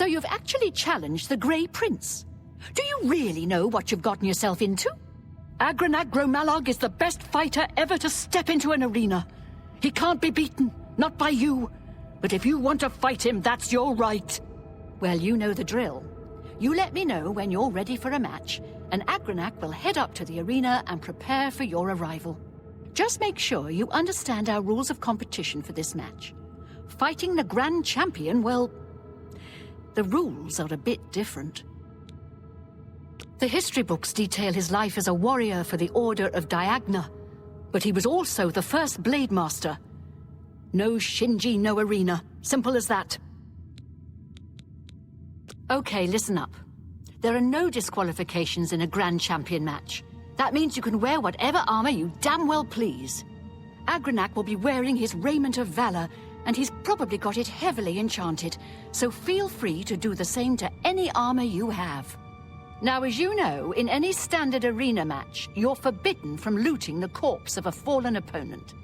So you've actually challenged the Grey Prince. Do you really know what you've gotten yourself into? Agranag Gromalog is the best fighter ever to step into an arena. He can't be beaten, not by you. But if you want to fight him, that's your right. Well, you know the drill. You let me know when you're ready for a match, and Agranag will head up to the arena and prepare for your arrival. Just make sure you understand our rules of competition for this match. Fighting the Grand Champion, well, the rules are a bit different. The history books detail his life as a warrior for the Order of Diagna, but he was also the first Blade Master. No Shinji, no arena. Simple as that. Okay, listen up. There are no disqualifications in a Grand Champion match. That means you can wear whatever armor you damn well please. Agranag will be wearing his raiment of valor, and he's probably got it heavily enchanted, so feel free to do the same to any armor you have. Now, as you know, in any standard arena match, you're forbidden from looting the corpse of a fallen opponent.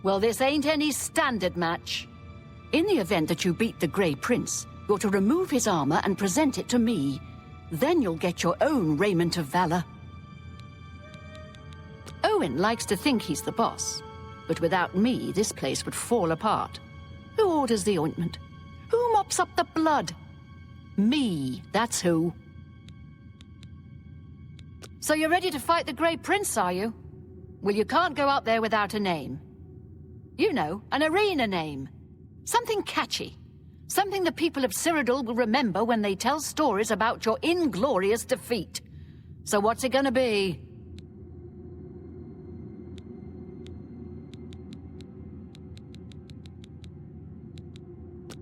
Well, this ain't any standard match. In the event that you beat the Grey Prince, you're to remove his armor and present it to me. Then you'll get your own raiment of valor. Owen likes to think he's the boss, but without me, this place would fall apart. Who orders the ointment? Who mops up the blood? Me, that's who. So you're ready to fight the Grey Prince, are you? Well, you can't go out there without a name. You know, an arena name. Something catchy. Something the people of Cyrodiil will remember when they tell stories about your inglorious defeat. So what's it gonna be?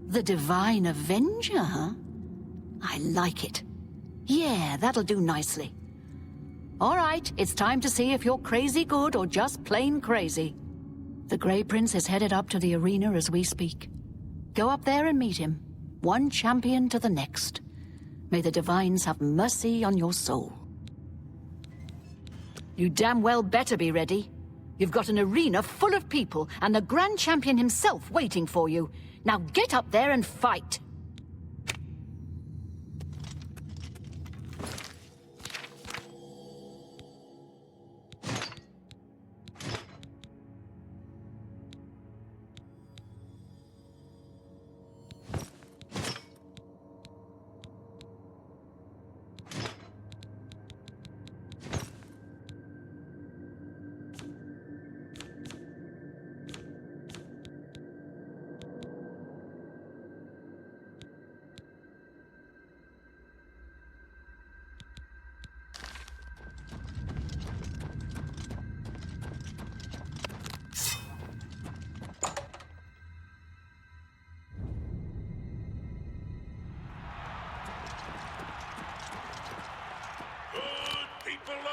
The Divine Avenger, huh? I like it. Yeah, that'll do nicely. All right, it's time to see if you're crazy good or just plain crazy. The Grey Prince is headed up to the arena as we speak. Go up there and meet him, one champion to the next. May the Divines have mercy on your soul. You damn well better be ready. You've got an arena full of people and the Grand Champion himself waiting for you. Now get up there and fight!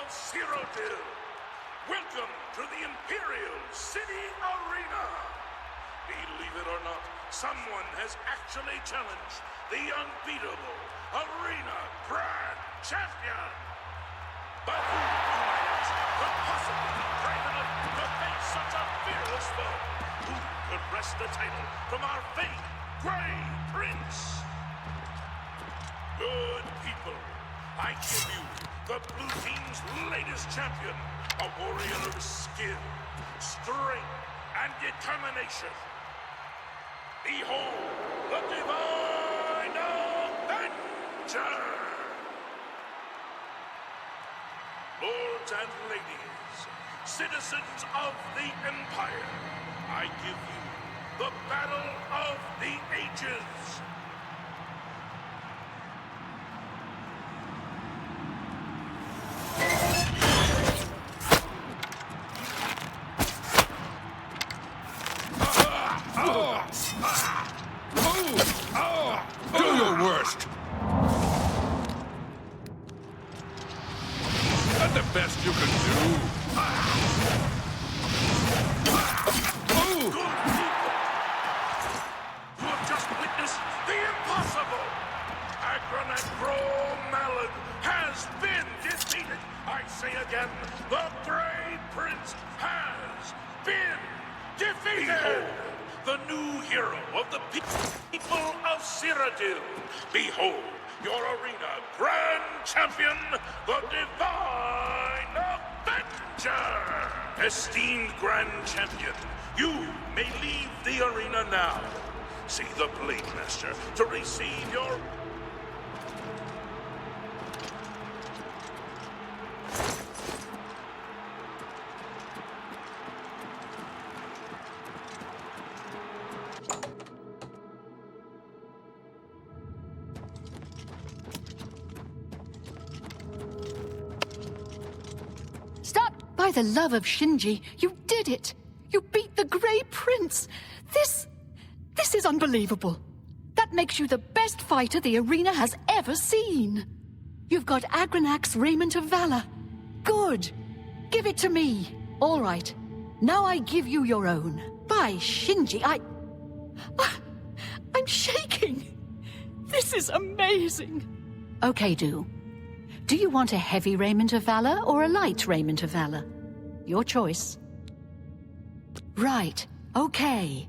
Cyrodiil, welcome to the Imperial City Arena! Believe it or not, someone has actually challenged the unbeatable Arena Grand Champion! But who, you might ask, could possibly be brave enough to face such a fearless foe? Who could wrest the title from our famed Grey Prince? Good people, I give you the blue team's latest champion, a warrior of skill, strength, and determination. Behold, the Divine Avenger! Lords and ladies, citizens of the Empire, I give you the Battle of the Ages. The best you can do. You have just witnessed the impossible. Agranag Gromalog has been defeated. I say again, the Grey Prince has been defeated. Behold, the new hero of the people of Cyrodiil, Behold, your arena grand champion, the Divine Avenger! Esteemed grand champion, you may leave the arena now. See the Blade Master to receive your... By the love of Shinji, you did it! You beat the Grey Prince! This is unbelievable. That makes you the best fighter the arena has ever seen. You've got Agranak's Raiment of Valor. Good. Give it to me. All right. Now I give you your own. By Shinji, I'm shaking. This is amazing. Okay, Do you want a heavy Raiment of Valor or a light Raiment of Valor? Your choice. Right, okay.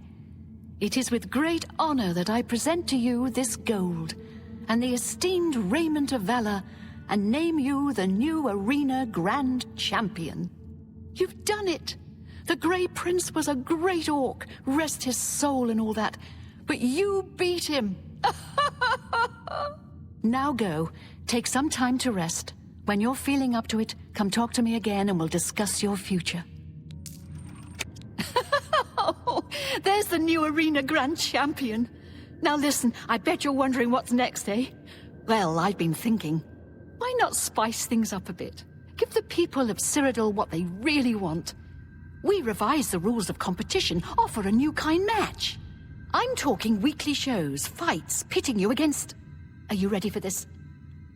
It is with great honor that I present to you this gold and the esteemed Raiment of Valor and name you the new Arena Grand Champion. You've done it! The Grey Prince was a great orc, rest his soul and all that, but you beat him! Now go. Take some time to rest. When you're feeling up to it, come talk to me again and we'll discuss your future. Oh, there's the new Arena Grand Champion. Now listen, I bet you're wondering what's next, eh? Well, I've been thinking, why not spice things up a bit? Give the people of Cyrodiil what they really want. We revise the rules of competition, offer a new kind match. I'm talking weekly shows, fights, pitting you against... Are you ready for this?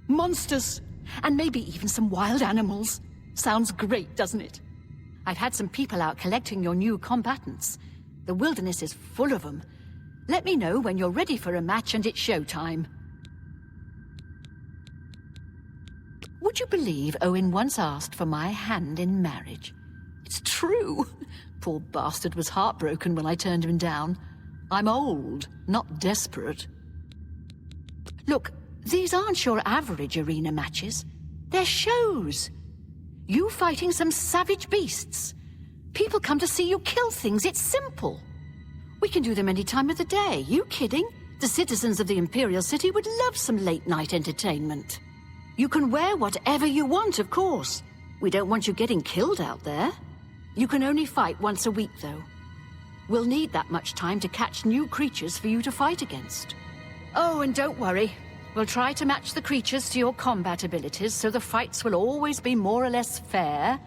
Monsters, and maybe even some wild animals. Sounds great, doesn't it? I've had some people out collecting your new combatants. The wilderness is full of them. Let me know when you're ready for a match and it's showtime. Would you believe Owen once asked for my hand in marriage? It's true. Poor bastard was heartbroken when I turned him down. I'm old, not desperate. Look, these aren't your average arena matches. They're shows. You fighting some savage beasts. People come to see you kill things. It's simple. We can do them any time of the day. You kidding? The citizens of the Imperial City would love some late-night entertainment. You can wear whatever you want, of course. We don't want you getting killed out there. You can only fight once a week, though. We'll need that much time to catch new creatures for you to fight against. Oh, and don't worry. We'll try to match the creatures to your combat abilities, so the fights will always be more or less fair.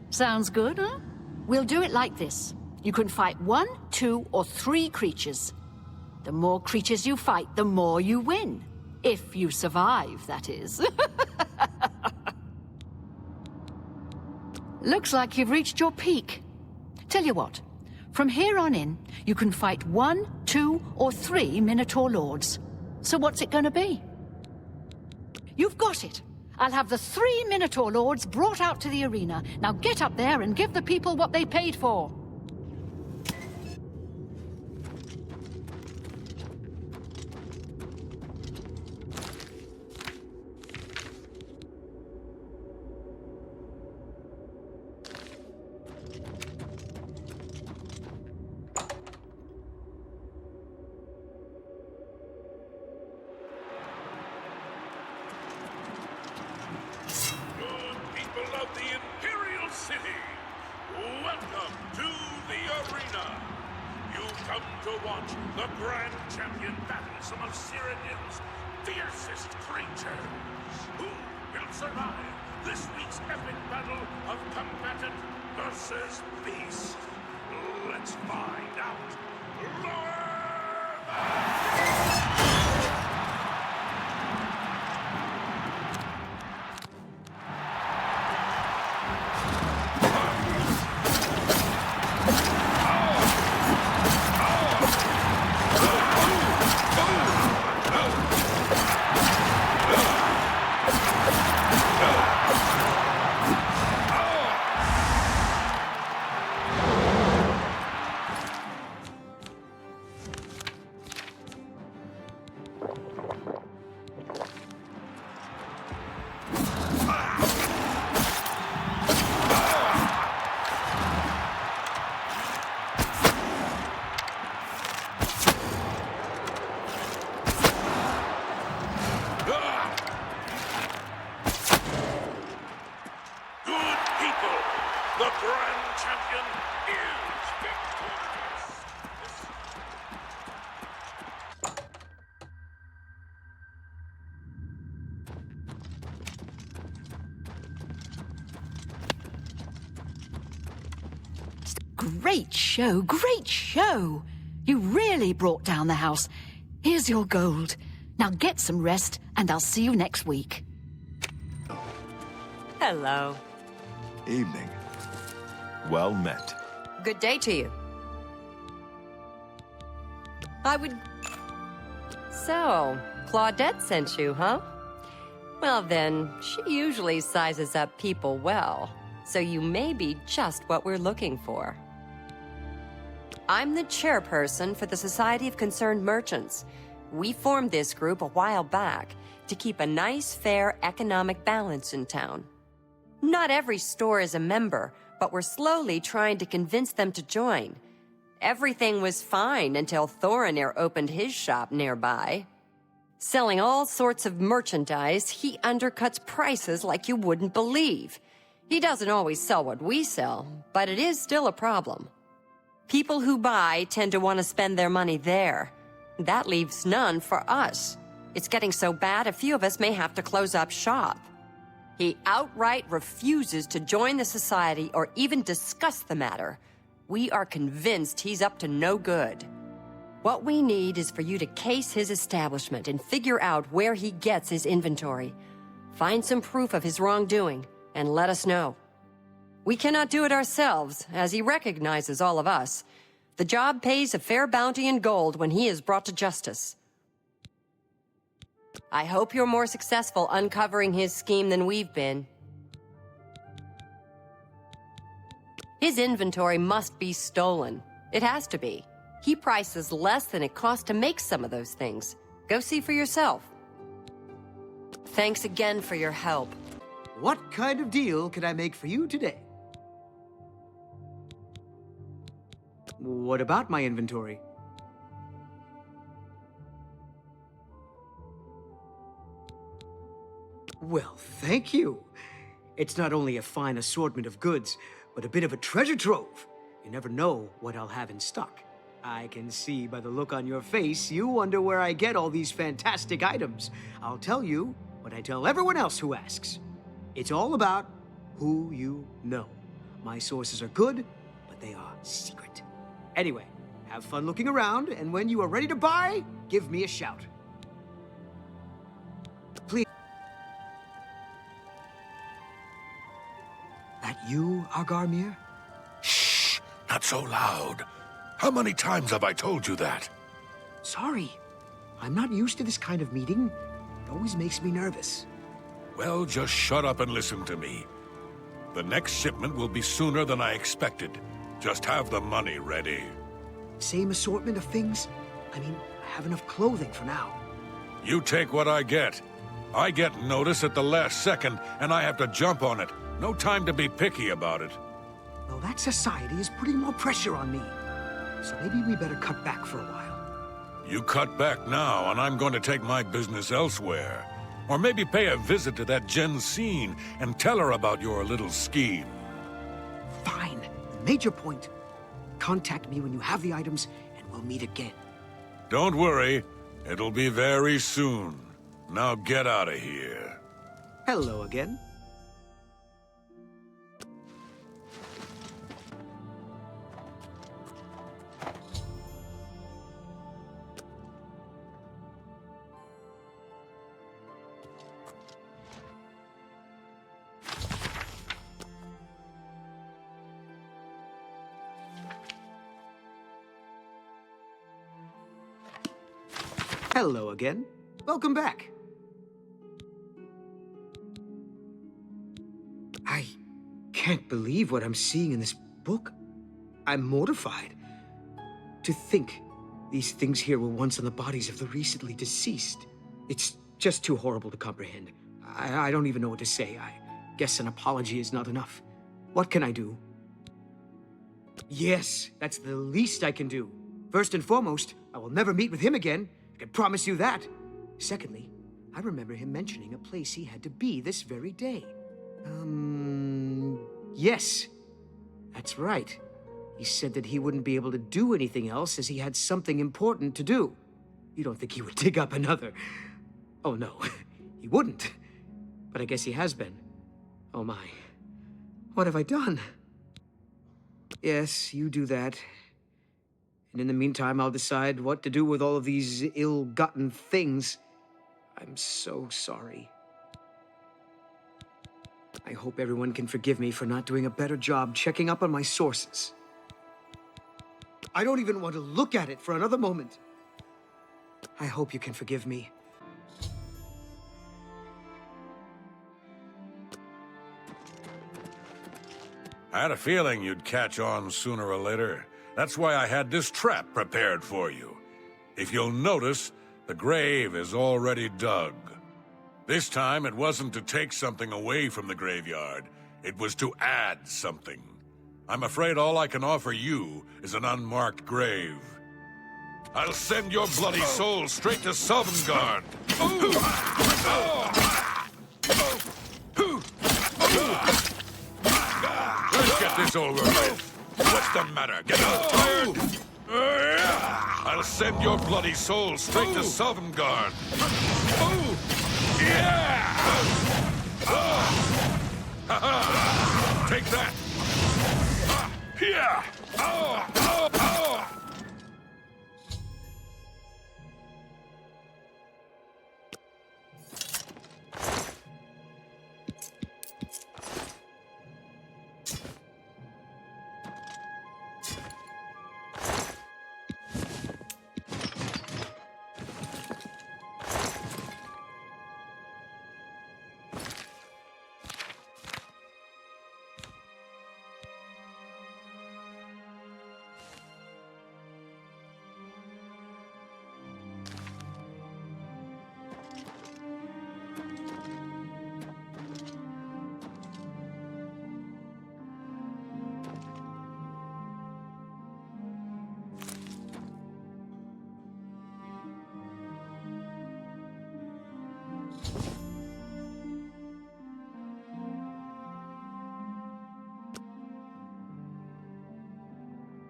Sounds good, huh? We'll do it like this. You can fight 1, 2, or 3 creatures. The more creatures you fight, the more you win. If you survive, that is. Looks like you've reached your peak. Tell you what, from here on in, you can fight 1, 2, or 3 Minotaur Lords. So what's it gonna be? You've got it. I'll have the 3 Minotaur Lords brought out to the arena. Now get up there and give the people what they paid for. Great show, great show. You really brought down the house. Here's your gold. Now get some rest, and I'll see you next week. Hello. Evening. Well met. Good day to you. So, Claudette sent you, huh? Well then, she usually sizes up people well, so you may be just what we're looking for. I'm the chairperson for the Society of Concerned Merchants. We formed this group a while back to keep a nice, fair economic balance in town. Not every store is a member, but we're slowly trying to convince them to join. Everything was fine until Thorinir opened his shop nearby. Selling all sorts of merchandise, he undercuts prices like you wouldn't believe. He doesn't always sell what we sell, but it is still a problem. People who buy tend to want to spend their money there. That leaves none for us. It's getting so bad a few of us may have to close up shop. He outright refuses to join the society or even discuss the matter. We are convinced he's up to no good. What we need is for you to case his establishment and figure out where he gets his inventory. Find some proof of his wrongdoing, and let us know. We cannot do it ourselves, as he recognizes all of us. The job pays a fair bounty in gold when he is brought to justice. I hope you're more successful uncovering his scheme than we've been. His inventory must be stolen. It has to be. He prices less than it costs to make some of those things. Go see for yourself. Thanks again for your help. What kind of deal can I make for you today? What about my inventory? Well, thank you. It's not only a fine assortment of goods, but a bit of a treasure trove. You never know what I'll have in stock. I can see by the look on your face you wonder where I get all these fantastic items. I'll tell you what I tell everyone else who asks. It's all about who you know. My sources are good, but they are secret. Anyway, have fun looking around, and when you are ready to buy, give me a shout. Please. That you, Agarmir? Shh! Not so loud. How many times have I told you that? Sorry. I'm not used to this kind of meeting. It always makes me nervous. Well, just shut up and listen to me. The next shipment will be sooner than I expected. Just have the money ready. Same assortment of things? I mean, I have enough clothing for now. You take what I get. I get notice at the last second, and I have to jump on it. No time to be picky about it. Well, that society is putting more pressure on me. So maybe we better cut back for a while. You cut back now, and I'm going to take my business elsewhere. Or maybe pay a visit to that Jensine and tell her about your little scheme. Fine. Major point. Contact me when you have the items, and we'll meet again. Don't worry. It'll be very soon. Now get out of here. Hello again. Hello again. Welcome back. I can't believe what I'm seeing in this book. I'm mortified. To think these things here were once on the bodies of the recently deceased. It's just too horrible to comprehend. I don't even know what to say. I guess an apology is not enough. What can I do? Yes, that's the least I can do. First and foremost, I will never meet with him again. I can promise you that. Secondly, I remember him mentioning a place he had to be this very day. Yes. That's right. He said that he wouldn't be able to do anything else as he had something important to do. You don't think he would dig up another... Oh, no. He wouldn't. But I guess he has been. Oh, my. What have I done? Yes, you do that. And in the meantime, I'll decide what to do with all of these ill-gotten things. I'm so sorry. I hope everyone can forgive me for not doing a better job checking up on my sources. I don't even want to look at it for another moment. I hope you can forgive me. I had a feeling you'd catch on sooner or later. That's why I had this trap prepared for you. If you'll notice, the grave is already dug. This time, it wasn't to take something away from the graveyard. It was to add something. I'm afraid all I can offer you is an unmarked grave. I'll send your bloody soul straight to Sovngarde. Let's get this over with. What's the matter? Get all tired? I'll send your bloody soul straight to Sovngarde. Take that. Here.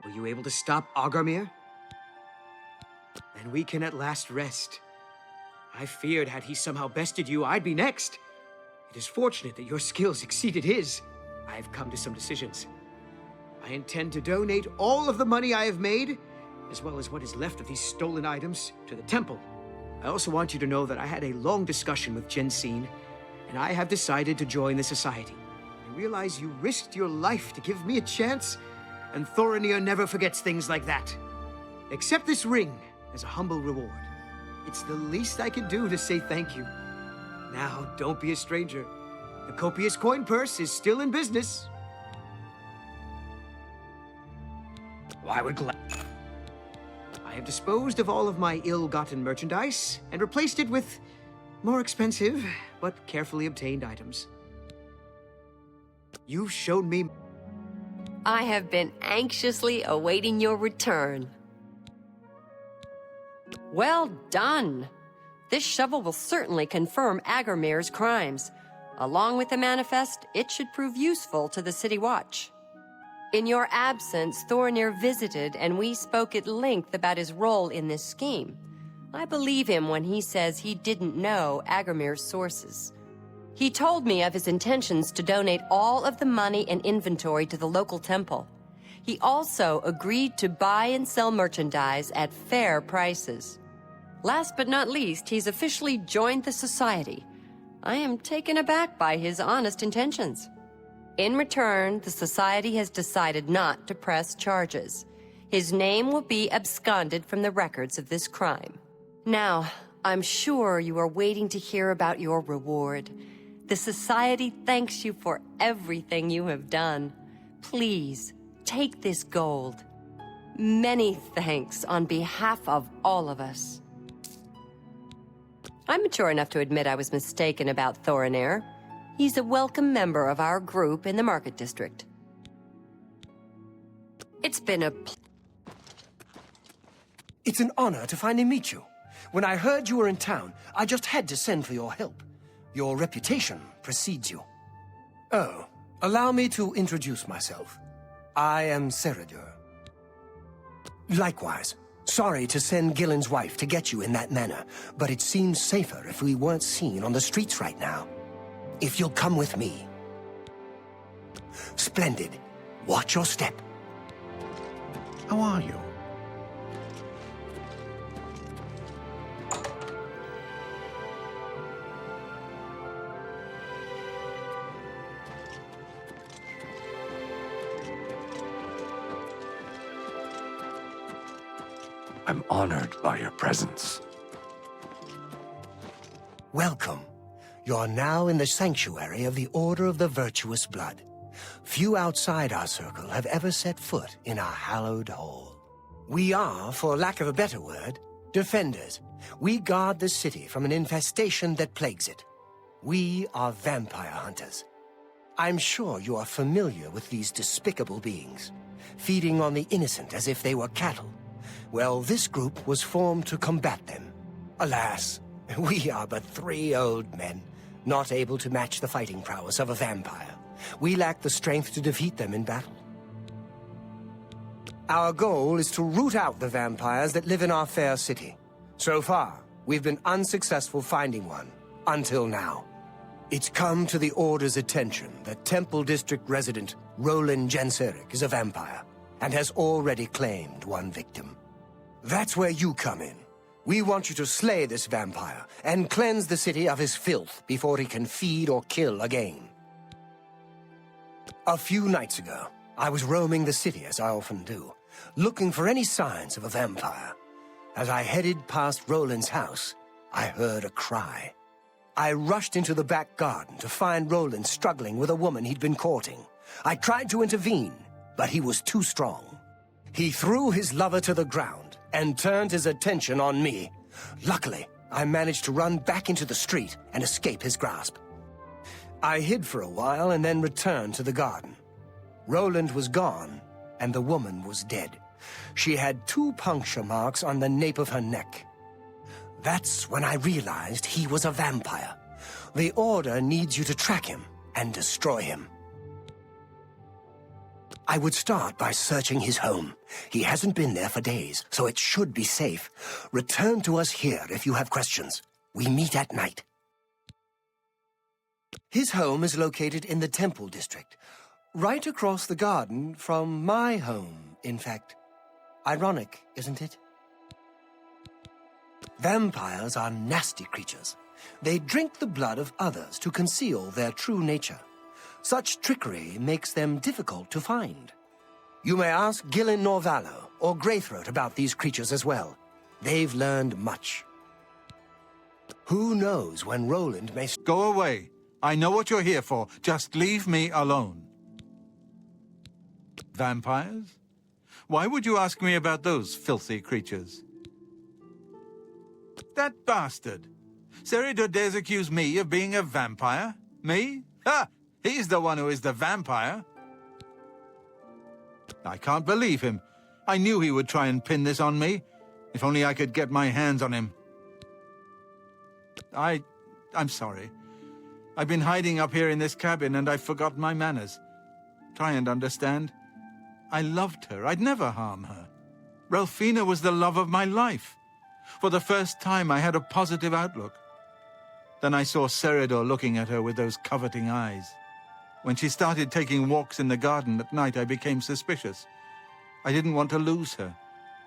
Were you able to stop Agarmir? Then we can at last rest. I feared had he somehow bested you, I'd be next. It is fortunate that your skills exceeded his. I've come to some decisions. I intend to donate all of the money I have made, as well as what is left of these stolen items, to the temple. I also want you to know that I had a long discussion with Jensine, and I have decided to join the society. I realize you risked your life to give me a chance, and Thorinir never forgets things like that. Accept this ring as a humble reward. It's the least I can do to say thank you. Now, don't be a stranger. The copious coin purse is still in business. I have disposed of all of my ill-gotten merchandise and replaced it with more expensive but carefully obtained items. You've shown me... I have been anxiously awaiting your return. Well done! This shovel will certainly confirm Agarmir's crimes. Along with the manifest, it should prove useful to the City Watch. In your absence, Thorinir visited, and we spoke at length about his role in this scheme. I believe him when he says he didn't know Agarmir's sources. He told me of his intentions to donate all of the money and inventory to the local temple. He also agreed to buy and sell merchandise at fair prices. Last but not least, he's officially joined the society. I am taken aback by his honest intentions. In return, the society has decided not to press charges. His name will be absconded from the records of this crime. Now, I'm sure you are waiting to hear about your reward. The society thanks you for everything you have done. Please, take this gold. Many thanks on behalf of all of us. I'm mature enough to admit I was mistaken about Thorinir. He's a welcome member of our group in the Market District. It's been a... It's an honor to finally meet you. When I heard you were in town, I just had to send for your help. Your reputation precedes you. Oh, allow me to introduce myself. I am Seradur. Likewise, sorry to send Gillen's wife to get you in that manner, but it seems safer if we weren't seen on the streets right now. If you'll come with me. Splendid. Watch your step. How are you? I'm honored by your presence. Welcome. You're now in the sanctuary of the Order of the Virtuous Blood. Few outside our circle have ever set foot in our hallowed hall. We are, for lack of a better word, defenders. We guard the city from an infestation that plagues it. We are vampire hunters. I'm sure you are familiar with these despicable beings, feeding on the innocent as if they were cattle. Well, this group was formed to combat them. Alas, we are but 3 old men, not able to match the fighting prowess of a vampire. We lack the strength to defeat them in battle. Our goal is to root out the vampires that live in our fair city. So far, we've been unsuccessful finding one, until now. It's come to the Order's attention that Temple District resident Roland Genseric is a vampire, and has already claimed one victim. That's where you come in. We want you to slay this vampire and cleanse the city of his filth before he can feed or kill again. A few nights ago, I was roaming the city as I often do, looking for any signs of a vampire. As I headed past Roland's house, I heard a cry. I rushed into the back garden to find Roland struggling with a woman he'd been courting. I tried to intervene, but he was too strong. He threw his lover to the ground and turned his attention on me. Luckily, I managed to run back into the street and escape his grasp. I hid for a while and then returned to the garden. Roland was gone, and the woman was dead. She had 2 puncture marks on the nape of her neck. That's when I realized he was a vampire. The Order needs you to track him and destroy him. I would start by searching his home. He hasn't been there for days, so it should be safe. Return to us here if you have questions. We meet at night. His home is located in the Temple District, right across the garden from my home, in fact. Ironic, isn't it? Vampires are nasty creatures. They drink the blood of others to conceal their true nature. Such trickery makes them difficult to find. You may ask Gillen Norvallo or Greythroat about these creatures as well. They've learned much. Who knows when Roland may... Go away. I know what you're here for. Just leave me alone. Vampires? Why would you ask me about those filthy creatures? That bastard! Seridor dares accuse me of being a vampire? Me? Ha! He's the one who is the vampire. I can't believe him. I knew he would try and pin this on me. If only I could get my hands on him. I'm sorry. I've been hiding up here in this cabin and I've forgotten my manners. Try and understand. I loved her. I'd never harm her. Ralphina was the love of my life. For the first time, I had a positive outlook. Then I saw Seridor looking at her with those coveting eyes. When she started taking walks in the garden at night, I became suspicious. I didn't want to lose her.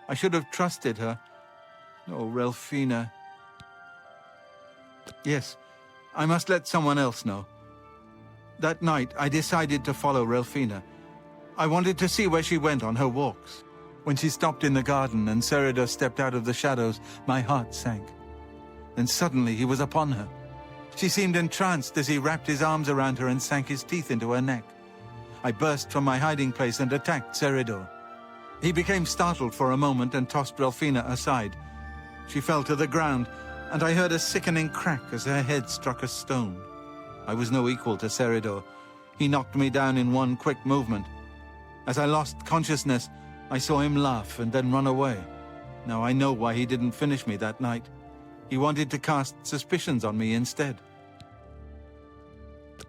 I should have trusted her. Oh, Ralphina. Yes, I must let someone else know. That night, I decided to follow Ralphina. I wanted to see where she went on her walks. When she stopped in the garden and Seridor stepped out of the shadows, my heart sank. Then suddenly he was upon her. She seemed entranced as he wrapped his arms around her and sank his teeth into her neck. I burst from my hiding place and attacked Seridor. He became startled for a moment and tossed Ralphina aside. She fell to the ground, and I heard a sickening crack as her head struck a stone. I was no equal to Seridor. He knocked me down in one quick movement. As I lost consciousness, I saw him laugh and then run away. Now I know why he didn't finish me that night. He wanted to cast suspicions on me instead.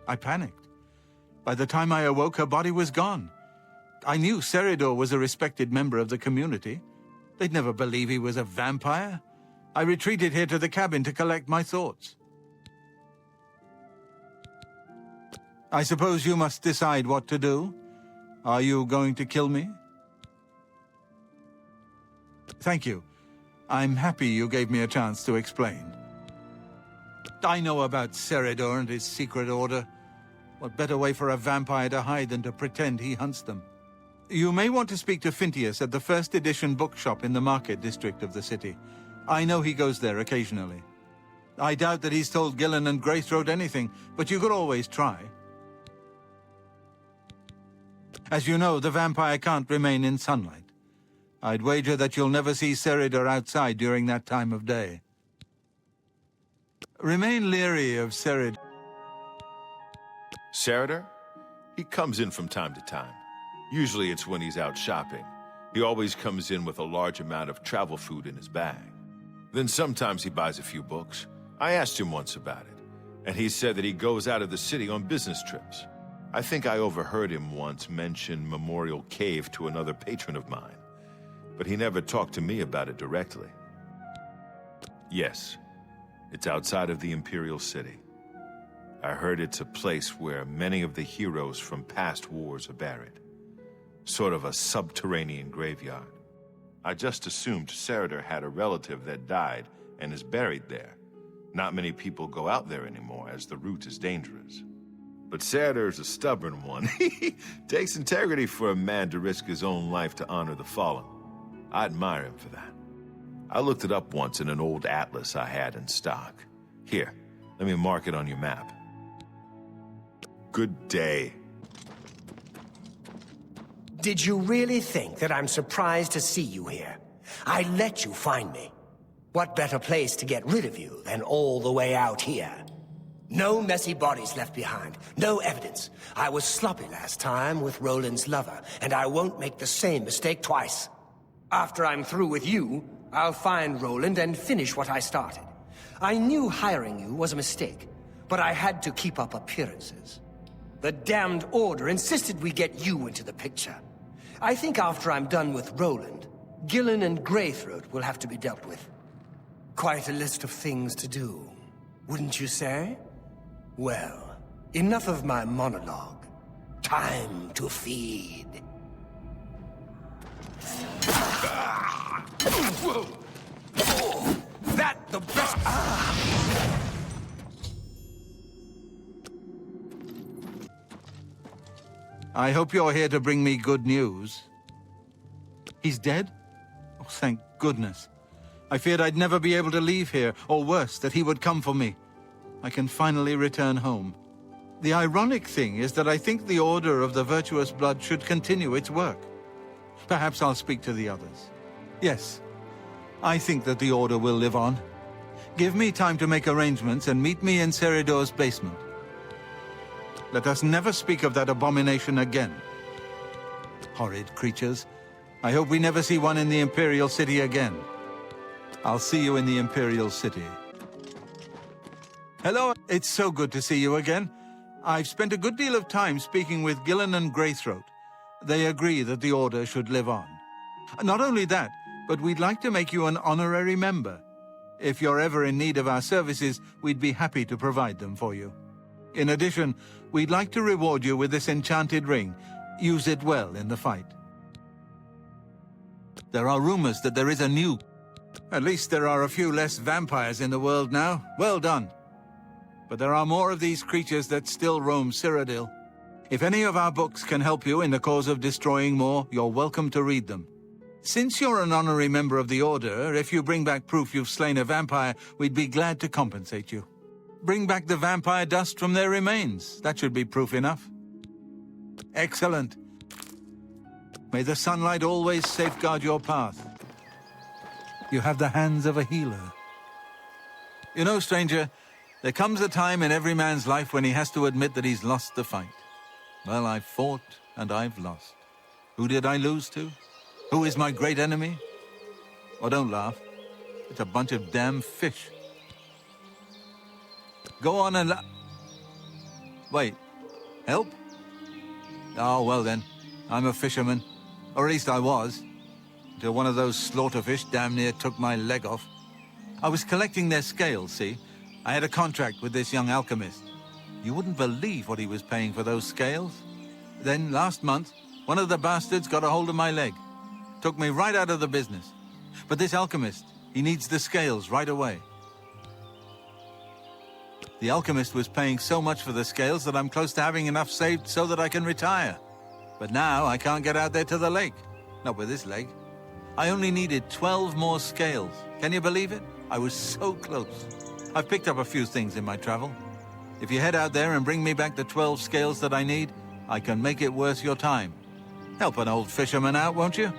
I panicked. By the time I awoke, her body was gone. I knew Seridor was a respected member of the community. They'd never believe he was a vampire. I retreated here to the cabin to collect my thoughts. I suppose you must decide what to do. Are you going to kill me? Thank you. I'm happy you gave me a chance to explain. I know about Seridor and his secret order. What better way for a vampire to hide than to pretend he hunts them? You may want to speak to Phintius at the first edition bookshop in the market district of the city. I know he goes there occasionally. I doubt that he's told Gillen and Greythroat anything, but you could always try. As you know, the vampire can't remain in sunlight. I'd wager that you'll never see Seridor outside during that time of day. Remain leery of Seridor. Seridor? He comes in from time to time. Usually it's when he's out shopping. He always comes in with a large amount of travel food in his bag. Then sometimes he buys a few books. I asked him once about it, and he said that he goes out of the city on business trips. I think I overheard him once mention Memorial Cave to another patron of mine, but he never talked to me about it directly. Yes, it's outside of the Imperial City. I heard it's a place where many of the heroes from past wars are buried. Sort of a subterranean graveyard. I just assumed Seridor had a relative that died and is buried there. Not many people go out there anymore, as the route is dangerous. But Seridor's a stubborn one. Takes integrity for a man to risk his own life to honor the fallen. I admire him for that. I looked it up once in an old atlas I had in stock. Here, let me mark it on your map. Good day. Did you really think that I'm surprised to see you here? I let you find me. What better place to get rid of you than all the way out here? No messy bodies left behind, no evidence. I was sloppy last time with Roland's lover, and I won't make the same mistake twice. After I'm through with you, I'll find Roland and finish what I started. I knew hiring you was a mistake, but I had to keep up appearances. The damned Order insisted we get you into the picture. I think after I'm done with Roland, Gillen and Greythroat will have to be dealt with. Quite a list of things to do, wouldn't you say? Well, enough of my monologue. Time to feed. That the best... I hope you're here to bring me good news. He's dead? Oh, thank goodness. I feared I'd never be able to leave here, or worse, that he would come for me. I can finally return home. The ironic thing is that I think the Order of the Virtuous Blood should continue its work. Perhaps I'll speak to the others. Yes, I think that the Order will live on. Give me time to make arrangements and meet me in Seridor's basement. Let us never speak of that abomination again. Horrid creatures. I hope we never see one in the Imperial City again. I'll see you in the Imperial City. Hello, it's so good to see you again. I've spent a good deal of time speaking with Gillen and Greythroat. They agree that the Order should live on. Not only that, but we'd like to make you an honorary member. If you're ever in need of our services, we'd be happy to provide them for you. In addition, we'd like to reward you with this enchanted ring. Use it well in the fight. There are rumors that there is a new... At least there are a few less vampires in the world now. Well done. But there are more of these creatures that still roam Cyrodiil. If any of our books can help you in the cause of destroying more, you're welcome to read them. Since you're an honorary member of the Order, if you bring back proof you've slain a vampire, we'd be glad to compensate you. Bring back the vampire dust from their remains. That should be proof enough. Excellent. May the sunlight always safeguard your path. You have the hands of a healer. You know, stranger, there comes a time in every man's life when he has to admit that he's lost the fight. Well, I've fought and I've lost. Who did I lose to? Who is my great enemy? Oh, don't laugh. It's a bunch of damn fish. Go on and wait. Help? Oh, well then. I'm a fisherman. Or at least I was. Until one of those slaughterfish damn near took my leg off. I was collecting their scales, see? I had a contract with this young alchemist. You wouldn't believe what he was paying for those scales. Then, last month, one of the bastards got a hold of my leg. Took me right out of the business. But this alchemist, he needs the scales right away. The alchemist was paying so much for the scales that I'm close to having enough saved so that I can retire. But now I can't get out there to the lake. Not with this leg. I only needed 12 more scales. Can you believe it? I was so close. I've picked up a few things in my travel. If you head out there and bring me back the 12 scales that I need, I can make it worth your time. Help an old fisherman out, won't you?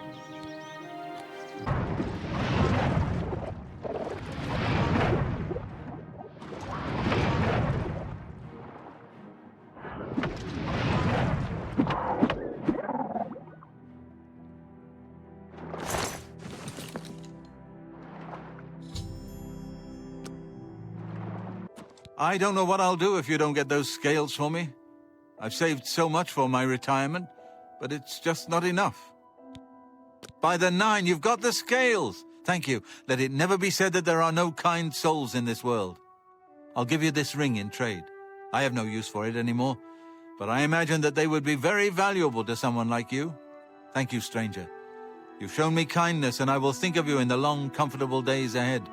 I don't know what I'll do if you don't get those scales for me. I've saved so much for my retirement, but it's just not enough. By the 9, you've got the scales! Thank you. Let it never be said that there are no kind souls in this world. I'll give you this ring in trade. I have no use for it anymore, but I imagine that they would be very valuable to someone like you. Thank you, stranger. You've shown me kindness, and I will think of you in the long, comfortable days ahead.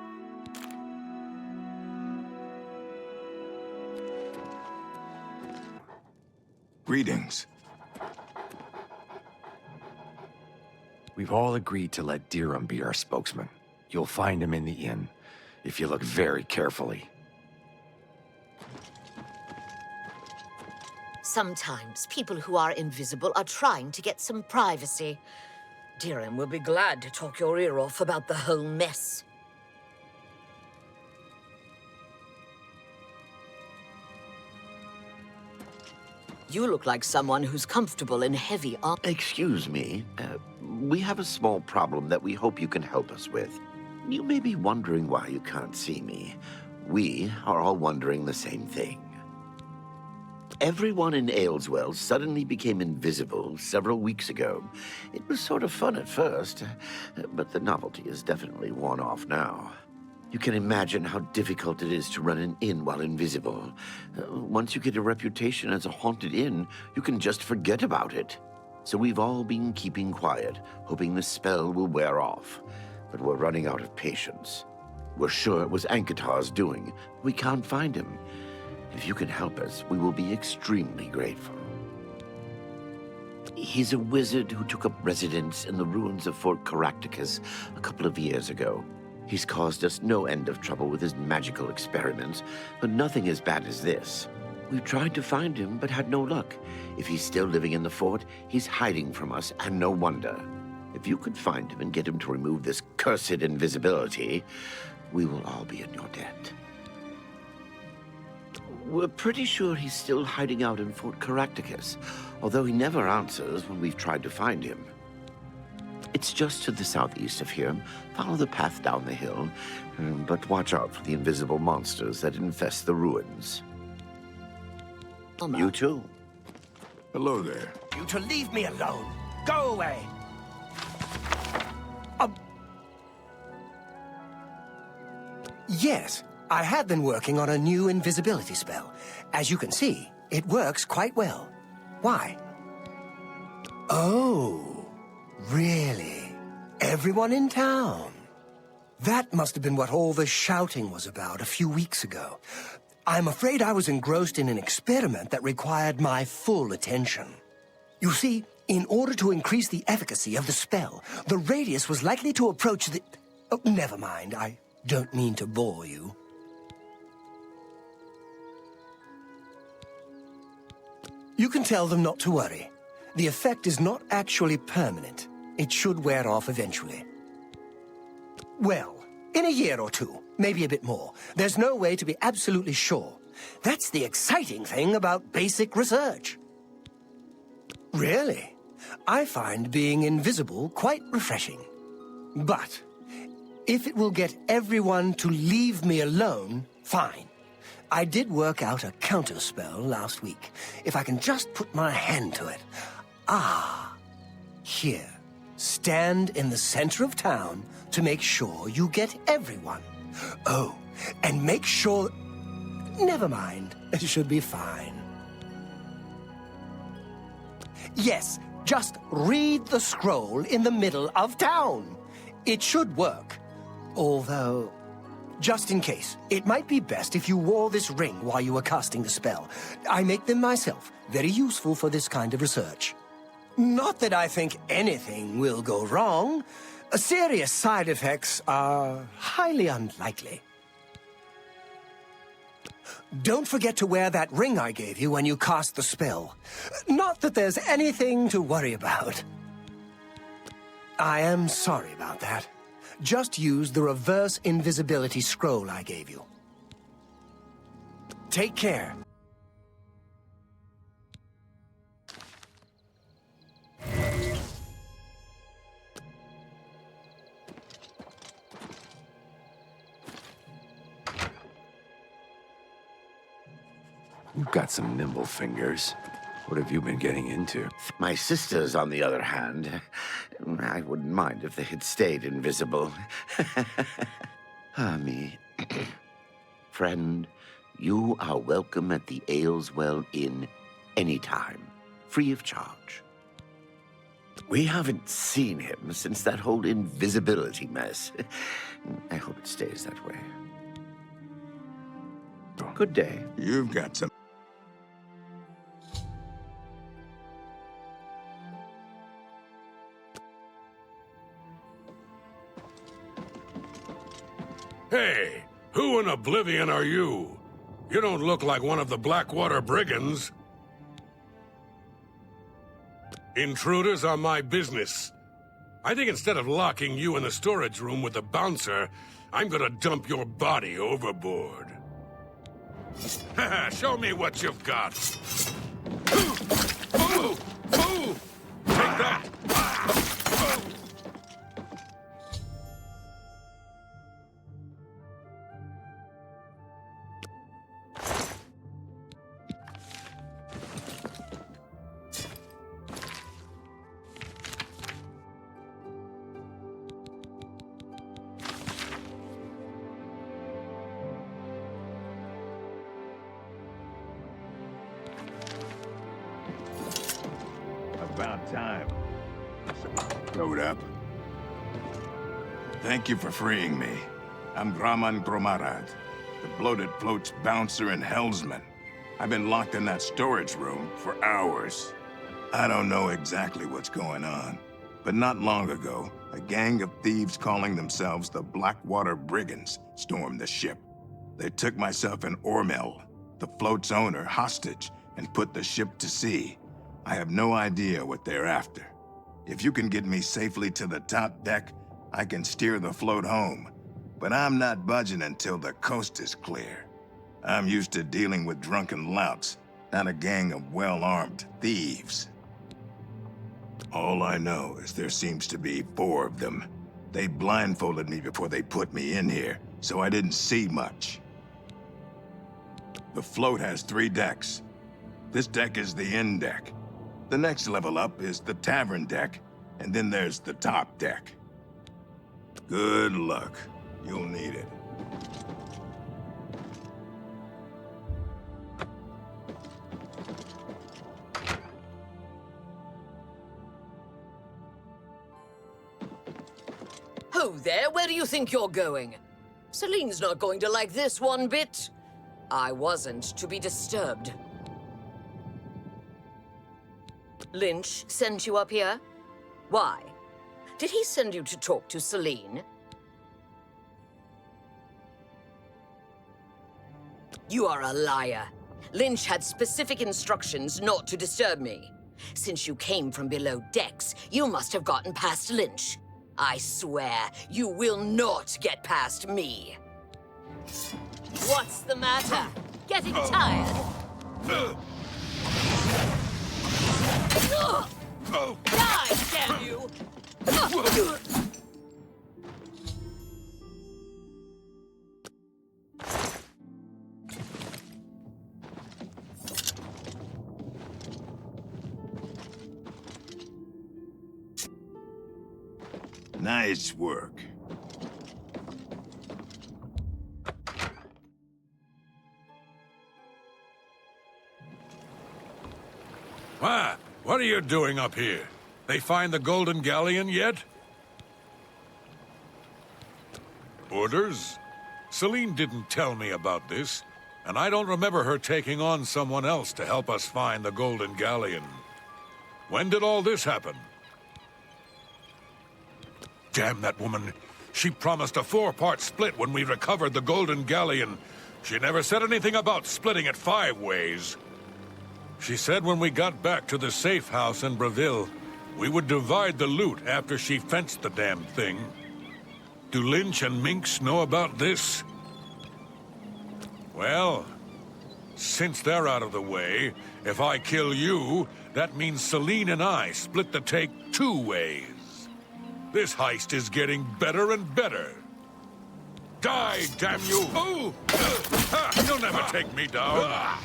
Greetings. We've all agreed to let Dirham be our spokesman. You'll find him in the inn, if you look very carefully. Sometimes people who are invisible are trying to get some privacy. Dirham will be glad to talk your ear off about the whole mess. You look like someone who's comfortable in heavy armor. Excuse me. We have a small problem that we hope you can help us with. You may be wondering why you can't see me. We are all wondering the same thing. Everyone in Ayleswell suddenly became invisible several weeks ago. It was sort of fun at first, but the novelty is definitely worn off now. You can imagine how difficult it is to run an inn while invisible. Once you get a reputation as a haunted inn, you can just forget about it. So we've all been keeping quiet, hoping the spell will wear off. But we're running out of patience. We're sure it was Ankatar's doing. We can't find him. If you can help us, we will be extremely grateful. He's a wizard who took up residence in the ruins of Fort Caractacus a couple of years ago. He's caused us no end of trouble with his magical experiments, but nothing as bad as this. We've tried to find him, but had no luck. If he's still living in the fort, he's hiding from us, and no wonder. If you could find him and get him to remove this cursed invisibility, we will all be in your debt. We're pretty sure he's still hiding out in Fort Caractacus, although he never answers when we've tried to find him. It's just to the southeast of here. Follow the path down the hill, but watch out for the invisible monsters that infest the ruins. You too. Hello there. You to leave me alone. Go away. Yes, I have been working on a new invisibility spell. As you can see, it works quite well. Why? Oh, really? Everyone in town? That must have been what all the shouting was about a few weeks ago. I'm afraid I was engrossed in an experiment that required my full attention. You see, in order to increase the efficacy of the spell, the radius was likely to approach the... Oh, never mind, I don't mean to bore you. You can tell them not to worry. The effect is not actually permanent. It should wear off eventually. Well, in a year or two, maybe a bit more. There's no way to be absolutely sure. That's the exciting thing about basic research. Really? I find being invisible quite refreshing. But if it will get everyone to leave me alone, fine. I did work out a counterspell last week. If I can just put my hand to it. Ah, here. Stand in the center of town to make sure you get everyone. Oh, and make sure... Never mind. It should be fine. Yes, just read the scroll in the middle of town. It should work. Although, just in case, it might be best if you wore this ring while you were casting the spell. I make them myself, very useful for this kind of research. Not that I think anything will go wrong. Serious side effects are highly unlikely. Don't forget to wear that ring I gave you when you cast the spell. Not that there's anything to worry about. I am sorry about that. Just use the reverse invisibility scroll I gave you. Take care. You've got some nimble fingers. What have you been getting into? My sisters, on the other hand, I wouldn't mind if they had stayed invisible. Me. Friend, you are welcome at the Ayleswell Inn anytime, free of charge. We haven't seen him since that whole invisibility mess. I hope it stays that way. Good day. You've got some... Hey, who in Oblivion are you? You don't look like one of the Blackwater brigands. Intruders are my business. I think instead of locking you in the storage room with the bouncer, I'm gonna dump your body overboard. Show me what you've got. Take that! About time. Load up. Thank you for freeing me. I'm Graman Gromarad, the bloated float's bouncer and helmsman. I've been locked in that storage room for hours. I don't know exactly what's going on, but not long ago, a gang of thieves calling themselves the Blackwater Brigands stormed the ship. They took myself and Ormel, the float's owner, hostage and put the ship to sea. I have no idea what they're after. If you can get me safely to the top deck, I can steer the float home. But I'm not budging until the coast is clear. I'm used to dealing with drunken louts, not a gang of well-armed thieves. All I know is there seems to be 4 of them. They blindfolded me before they put me in here, so I didn't see much. The float has 3 decks. This deck is the inn deck. The next level up is the tavern deck, and then there's the top deck. Good luck. You'll need it. Ho there, where do you think you're going? Celine's not going to like this one bit. I wasn't to be disturbed. Lynch sent you up here? Why? Did he send you to talk to Celine? You are a liar. Lynch had specific instructions not to disturb me. Since you came from below decks, you must have gotten past Lynch. I swear, you will not get past me. What's the matter? Getting tired? Die, damn you! Nice work. What are you doing up here? They find the Golden Galleon yet? Orders? Celine didn't tell me about this, and I don't remember her taking on someone else to help us find the Golden Galleon. When did all this happen? Damn that woman. She promised a 4-part split when we recovered the Golden Galleon. She never said anything about splitting it 5 ways. She said when we got back to the safe house in Breville, we would divide the loot after she fenced the damn thing. Do Lynch and Minx know about this? Well, since they're out of the way, if I kill you, that means Celine and I split the take 2 ways. This heist is getting better and better. Die, damn you! Oh! You'll never take me down!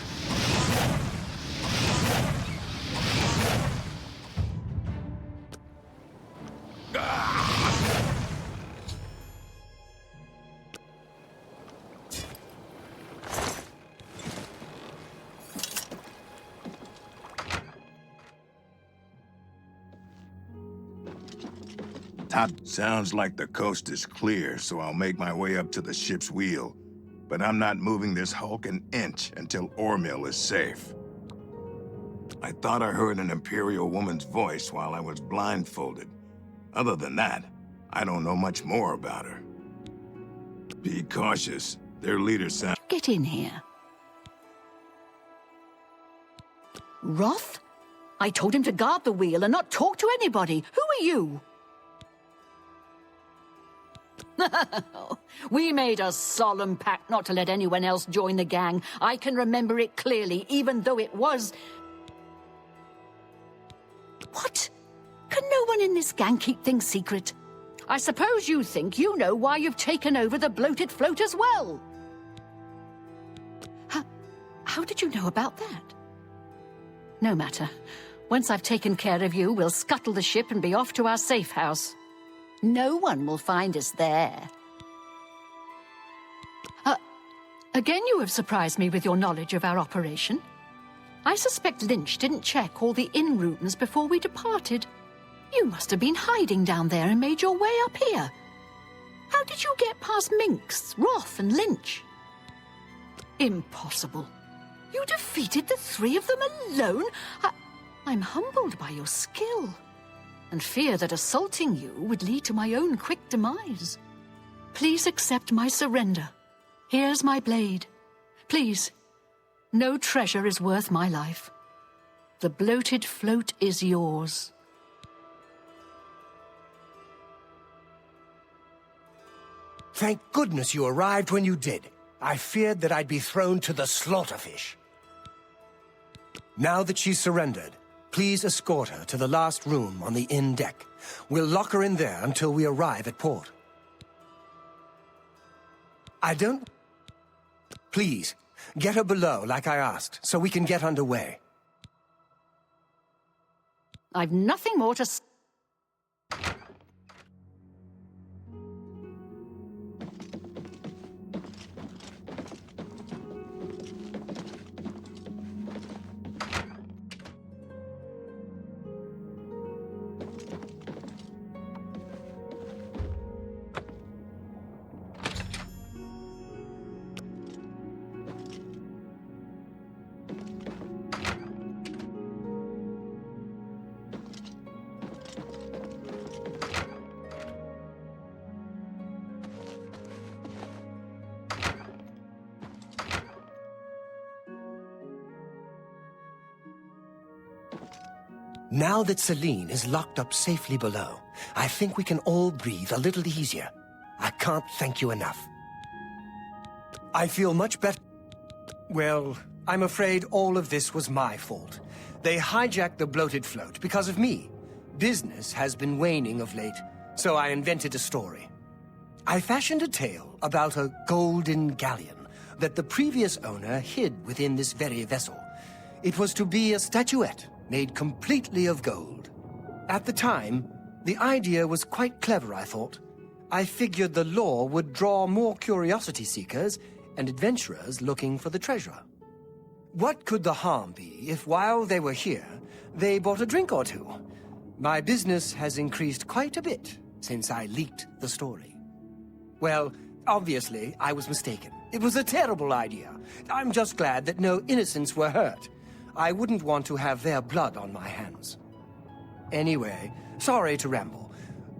Sounds like the coast is clear, so I'll make my way up to the ship's wheel. But I'm not moving this hulk an inch until Ormill is safe. I thought I heard an Imperial woman's voice while I was blindfolded. Other than that, I don't know much more about her. Be cautious. Their leader sounds... Get in here. Roth? I told him to guard the wheel and not talk to anybody. Who are you? We made a solemn pact not to let anyone else join the gang. I can remember it clearly, even though it was... What? Can no one in this gang keep things secret? I suppose you think you know why you've taken over the bloated float as well. How did you know about that? No matter. Once I've taken care of you, we'll scuttle the ship and be off to our safe house. No one will find us there. Again, you have surprised me with your knowledge of our operation. I suspect Lynch didn't check all the inn rooms before we departed. You must have been hiding down there and made your way up here. How did you get past Minx, Roth, and Lynch? Impossible. You defeated the 3 of them alone? I'm humbled by your skill, and fear that assaulting you would lead to my own quick demise. Please accept my surrender. Here's my blade. Please, no treasure is worth my life. The bloated float is yours. Thank goodness you arrived when you did. I feared that I'd be thrown to the slaughterfish. Now that she's surrendered, please escort her to the last room on the inn deck. We'll lock her in there until we arrive at port. Please, get her below like I asked, so we can get underway. I've nothing more to... Now that Celine is locked up safely below, I think we can all breathe a little easier. I can't thank you enough. I feel much better. Well, I'm afraid all of this was my fault. They hijacked the bloated float because of me. Business has been waning of late, so I invented a story. I fashioned a tale about a golden galleon that the previous owner hid within this very vessel. It was to be a statuette made completely of gold. At the time, the idea was quite clever, I thought. I figured the lore would draw more curiosity seekers and adventurers looking for the treasure. What could the harm be if while they were here, they bought a drink or two? My business has increased quite a bit since I leaked the story. Well, Obviously, I was mistaken. It was a terrible idea. I'm just glad that no innocents were hurt. I wouldn't want to have their blood on my hands. Anyway, sorry to ramble.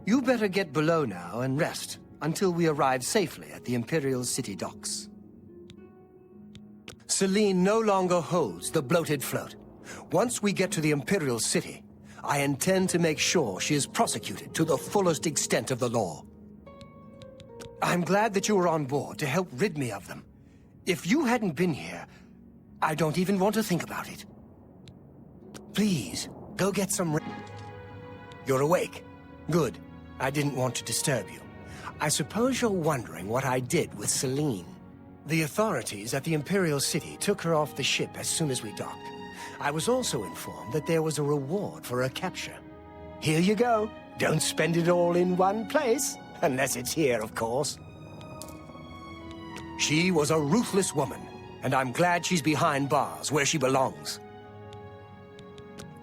You better get below now and rest until we arrive safely at the Imperial City docks. Celine no longer holds the bloated float. Once we get to the Imperial City, I intend to make sure she is prosecuted to the fullest extent of the law. I'm glad that you were on board to help rid me of them. If you hadn't been here, I don't even want to think about it. Please, go get some rest. You're awake. Good. I didn't want to disturb you. I suppose you're wondering what I did with Celine. The authorities at the Imperial City took her off the ship as soon as we docked. I was also informed that there was a reward for her capture. Here you go. Don't spend it all in one place. Unless it's here, of course. She was a ruthless woman, and I'm glad she's behind bars where she belongs.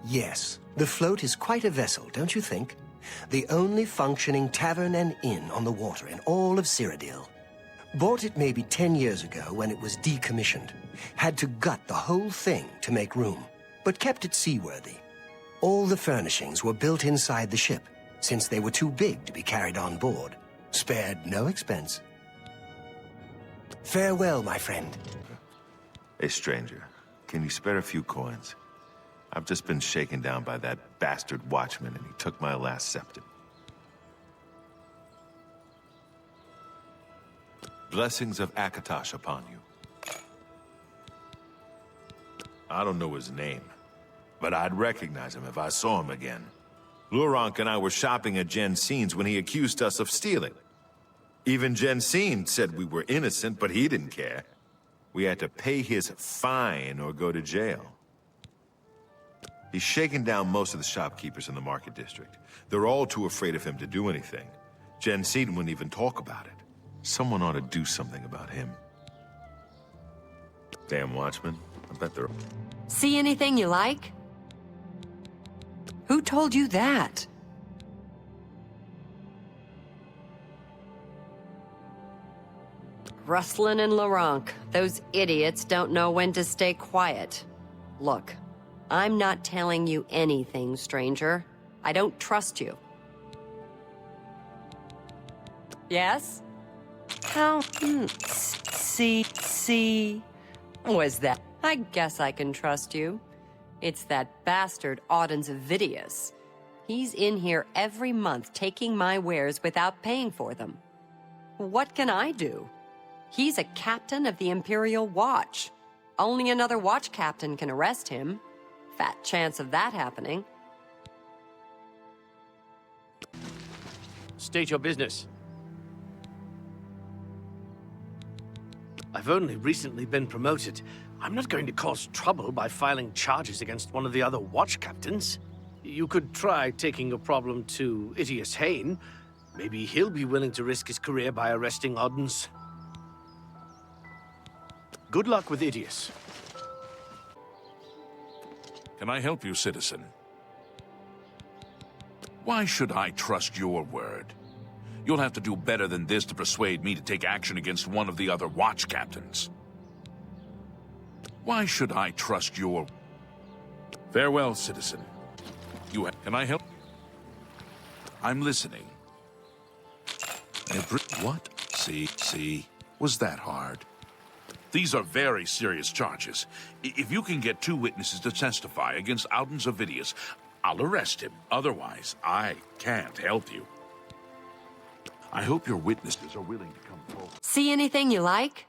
Yes, the float is quite a vessel, don't you think? The only functioning tavern and inn on the water in all of Cyrodiil. Bought it maybe 10 years ago when it was decommissioned. Had to gut the whole thing to make room, but kept it seaworthy. All the furnishings were built inside the ship, since they were too big to be carried on board. Spared no expense. Farewell, my friend. Hey, stranger, can you spare a few coins? I've just been shaken down by that bastard watchman, and he took my last septim. Blessings of Akatosh upon you. I don't know his name, but I'd recognize him if I saw him again. Lurank and I were shopping at Jensen's when he accused us of stealing. Even Jensen said we were innocent, but he didn't care. We had to pay his fine or go to jail. He's shaken down most of the shopkeepers in the market district. They're all too afraid of him to do anything. Jensen wouldn't even talk about it. Someone ought to do something about him. Damn watchman. I bet they're... See anything you like? Who told you that? Rustlin and Lurank, those idiots don't know when to stay quiet. Look, I'm not telling you anything, stranger. I don't trust you. Yes? How? See? Was that? I guess I can trust you. It's that bastard Auden's Vidius. He's in here every month taking my wares without paying for them. What can I do? He's a captain of the Imperial Watch. Only another watch captain can arrest him. Fat chance of that happening. State your business. I've only recently been promoted. I'm not going to cause trouble by filing charges against one of the other watch captains. You could try taking your problem to Itius Hain. Maybe he'll be willing to risk his career by arresting Oddens. Good luck with Itius. Can I help you, citizen? Why should I trust your word? You'll have to do better than this to persuade me to take action against one of the other watch captains. Why should I trust your... Farewell, citizen. Can I help? I'm listening. What? See? Was that hard? These are very serious charges. If you can get 2 witnesses to testify against Audens Vidius, I'll arrest him. Otherwise, I can't help you. I hope your witnesses are willing to come forward. See anything you like?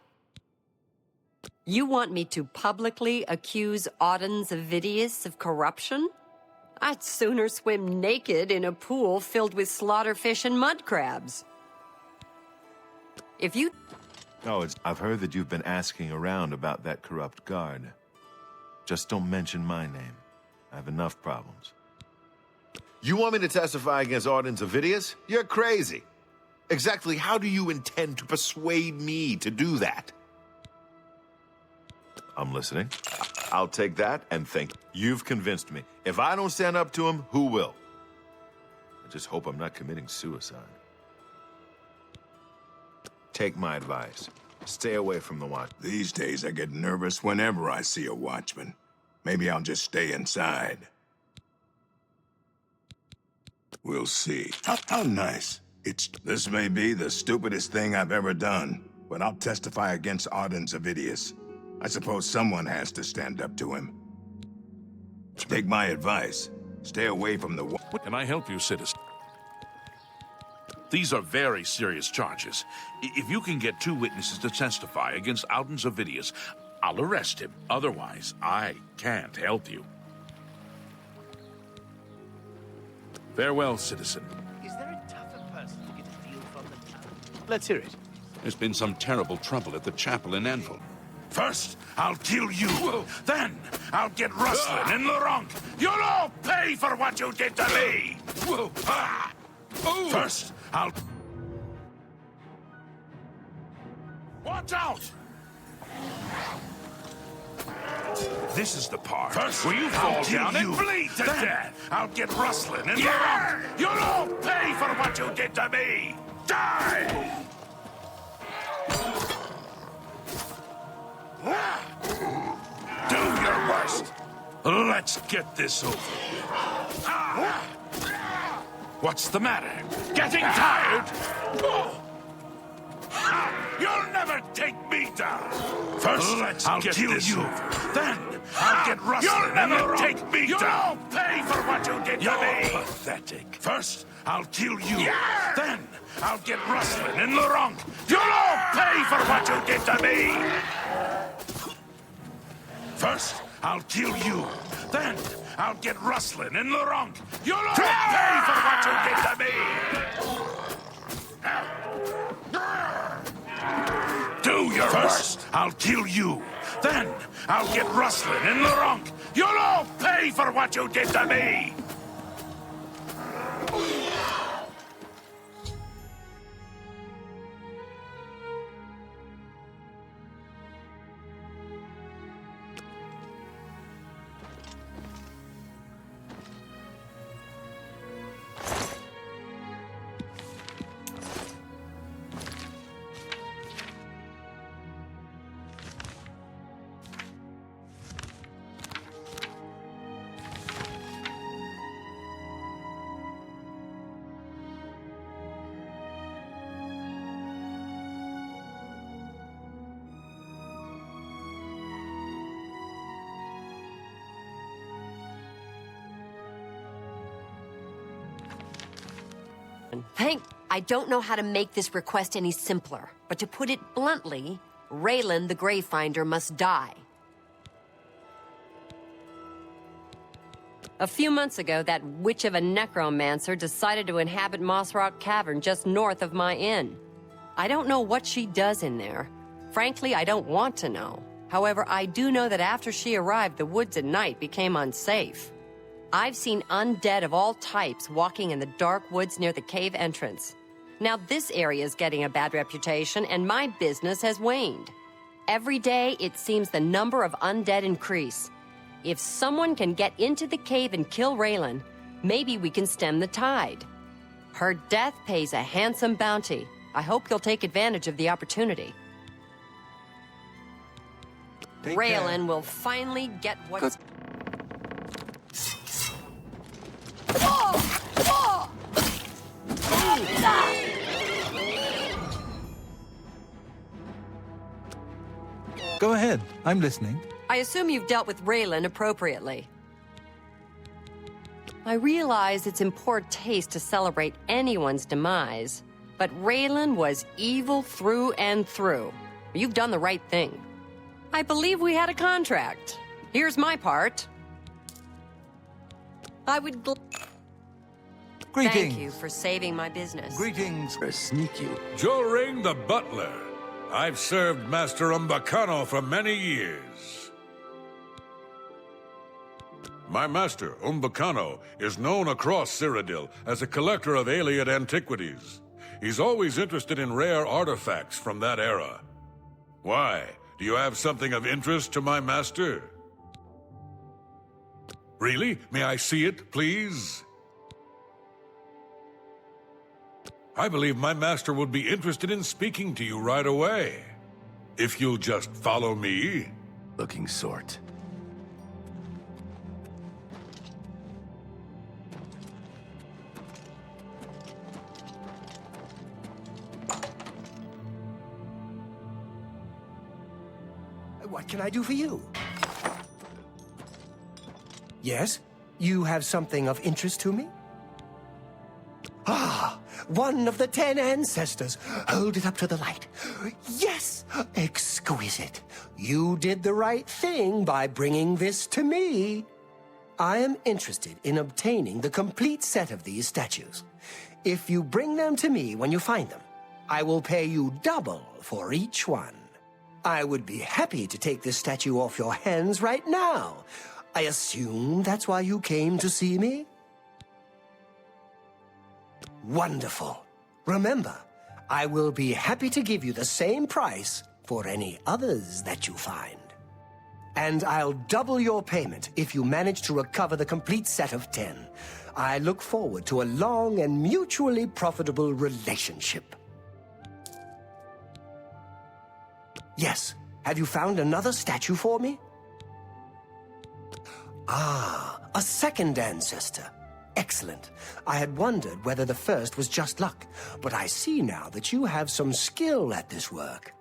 You want me to publicly accuse Audens Vidius of corruption? I'd sooner swim naked in a pool filled with slaughterfish and mud crabs. If you... Oh, I've heard that you've been asking around about that corrupt guard. Just don't mention my name. I have enough problems. You want me to testify against Audens Vidius? You're crazy. Exactly how do you intend to persuade me to do that? I'm listening. I'll take that and think. You've convinced me. If I don't stand up to him, who will? I just hope I'm not committing suicide. Take my advice. Stay away from the watch. These days, I get nervous whenever I see a watchman. Maybe I'll just stay inside. We'll see. How nice. This may be the stupidest thing I've ever done, but I'll testify against Arden Zavidius. I suppose someone has to stand up to him. Take my advice. Stay away from the... What can I help you, citizen? These are very serious charges. If you can get 2 witnesses to testify against Alden Zavidius, I'll arrest him. Otherwise, I can't help you. Farewell, citizen. Is there a tougher person to get a deal from than town? Let's hear it. There's been some terrible trouble at the chapel in Anvil. First, I'll kill you. Then, I'll get Rustlin and Laurent. You'll all pay for what you did to me. First, I'll... Watch out! This is the part where you fall down and bleed to death. I'll get Rustlin and Laurent. You'll all pay for what you did to me. Die! Do your worst. Let's get this over with. What's the matter? Getting tired? You'll never take me down. First, I'll kill you. Then, I'll get Rustlin and then take me down. You'll all pay for what you did to me. You're pathetic. First, I'll kill you. Then, I'll get Rustlin and Laurent. You'll all pay for what you did to me. First, I'll kill you. Then, I'll get Rustlin and Laurent. You'll all pay for what you did to me. Do your worst. I'll kill you. Then, I'll get Rustlin and Laurent. You'll all pay for what you did to me. Hank, I don't know how to make this request any simpler, but to put it bluntly, Raylan the Gravefinder must die. A few months ago, that witch of a necromancer decided to inhabit Moss Rock Cavern just north of my inn. I don't know what she does in there. Frankly, I don't want to know. However, I do know that after she arrived, the woods at night became unsafe. I've seen undead of all types walking in the dark woods near the cave entrance. Now this area is getting a bad reputation, and my business has waned. Every day, it seems the number of undead increase. If someone can get into the cave and kill Raylan, maybe we can stem the tide. Her death pays a handsome bounty. I hope you'll take advantage of the opportunity. Raylan will finally get what's... Go ahead. I'm listening. I assume you've dealt with Raylan appropriately. I realize it's in poor taste to celebrate anyone's demise, but Raylan was evil through and through. You've done the right thing. I believe we had a contract. Here's my part. I would Greetings. Thank you for saving my business. Greetings. Sneak you. Joring the butler. I've served Master Umbacano for many years. My master, Umbacano, is known across Cyrodiil as a collector of alien antiquities. He's always interested in rare artifacts from that era. Why? Do you have something of interest to my master? Really? May I see it, please? I believe my master would be interested in speaking to you right away. If you'll just follow me. Looking sort. What can I do for you? Yes? You have something of interest to me? Ah, one of the 10 ancestors. Hold it up to the light. Yes! Exquisite. You did the right thing by bringing this to me. I am interested in obtaining the complete set of these statues. If you bring them to me when you find them, I will pay you double for each one. I would be happy to take this statue off your hands right now. I assume that's why you came to see me? Wonderful. Remember, I will be happy to give you the same price for any others that you find. And I'll double your payment if you manage to recover the complete set of 10. I look forward to a long and mutually profitable relationship. Yes. Have you found another statue for me? Ah, a second ancestor. Excellent. I had wondered whether the first was just luck, but I see now that you have some skill at this work.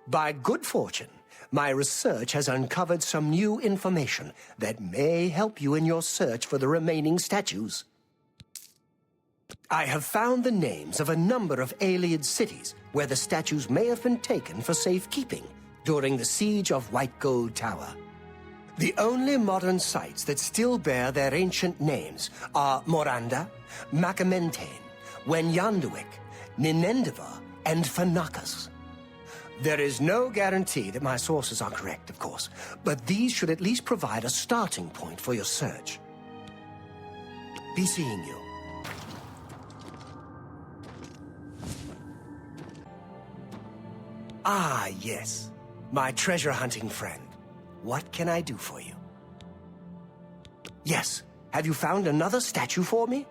By good fortune, my research has uncovered some new information that may help you in your search for the remaining statues. I have found the names of a number of Iliad cities where the statues may have been taken for safekeeping during the siege of White Gold Tower. The only modern sites that still bear their ancient names are Moranda, Macamentaine, Wenyanduik, Ninendiva, and Phanakos. There is no guarantee that my sources are correct, of course, but these should at least provide a starting point for your search. Be seeing you. Ah, yes. My treasure-hunting friend. What can I do for you? Yes. Have you found another statue for me?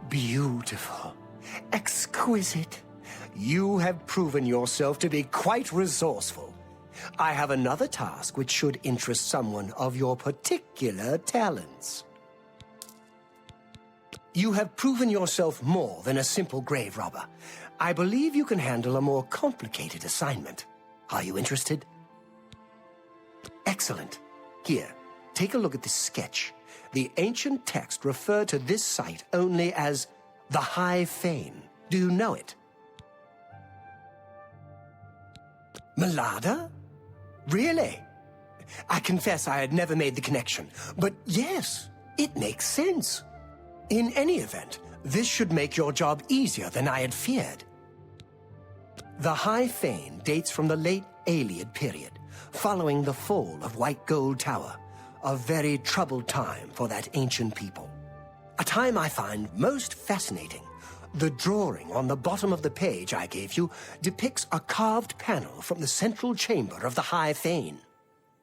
Beautiful. Exquisite. You have proven yourself to be quite resourceful. I have another task which should interest someone of your particular talents. You have proven yourself more than a simple grave robber. I believe you can handle a more complicated assignment. Are you interested? Excellent. Here, take a look at this sketch. The ancient text referred to this site only as the High Fane. Do you know it? Malada? Really? I confess I had never made the connection, but yes, it makes sense. In any event, this should make your job easier than I had feared. The High Fane dates from the late Iliad period, following the fall of White Gold Tower, a very troubled time for that ancient people. A time I find most fascinating. The drawing on the bottom of the page I gave you depicts a carved panel from the central chamber of the High Fane.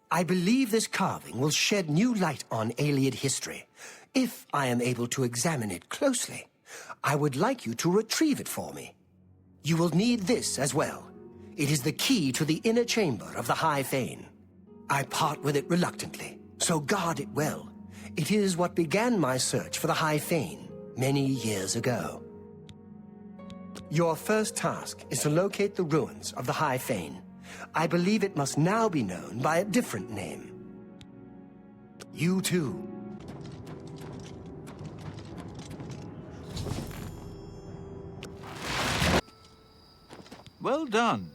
I believe this carving will shed new light on Iliad history. If I am able to examine it closely, I would like you to retrieve it for me. You will need this as well. It is the key to the inner chamber of the High Fane. I part with it reluctantly, so guard it well. It is what began my search for the High Fane many years ago. Your first task is to locate the ruins of the High Fane. I believe it must now be known by a different name. You too. Well done.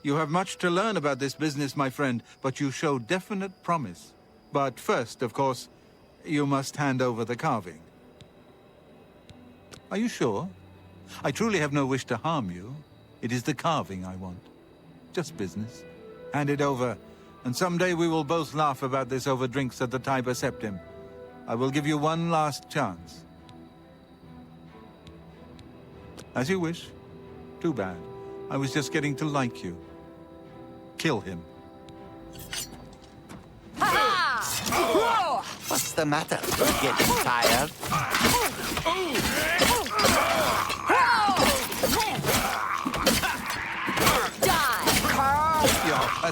You have much to learn about this business, my friend, but you show definite promise. But first, of course, you must hand over the carving. Are you sure? I truly have no wish to harm you. It is the carving I want. Just business. Hand it over, and someday we will both laugh about this over drinks at the Tiber Septim. I will give you one last chance. As you wish. Too bad. I was just getting to like you. Kill him. What's the matter? Getting tired? Am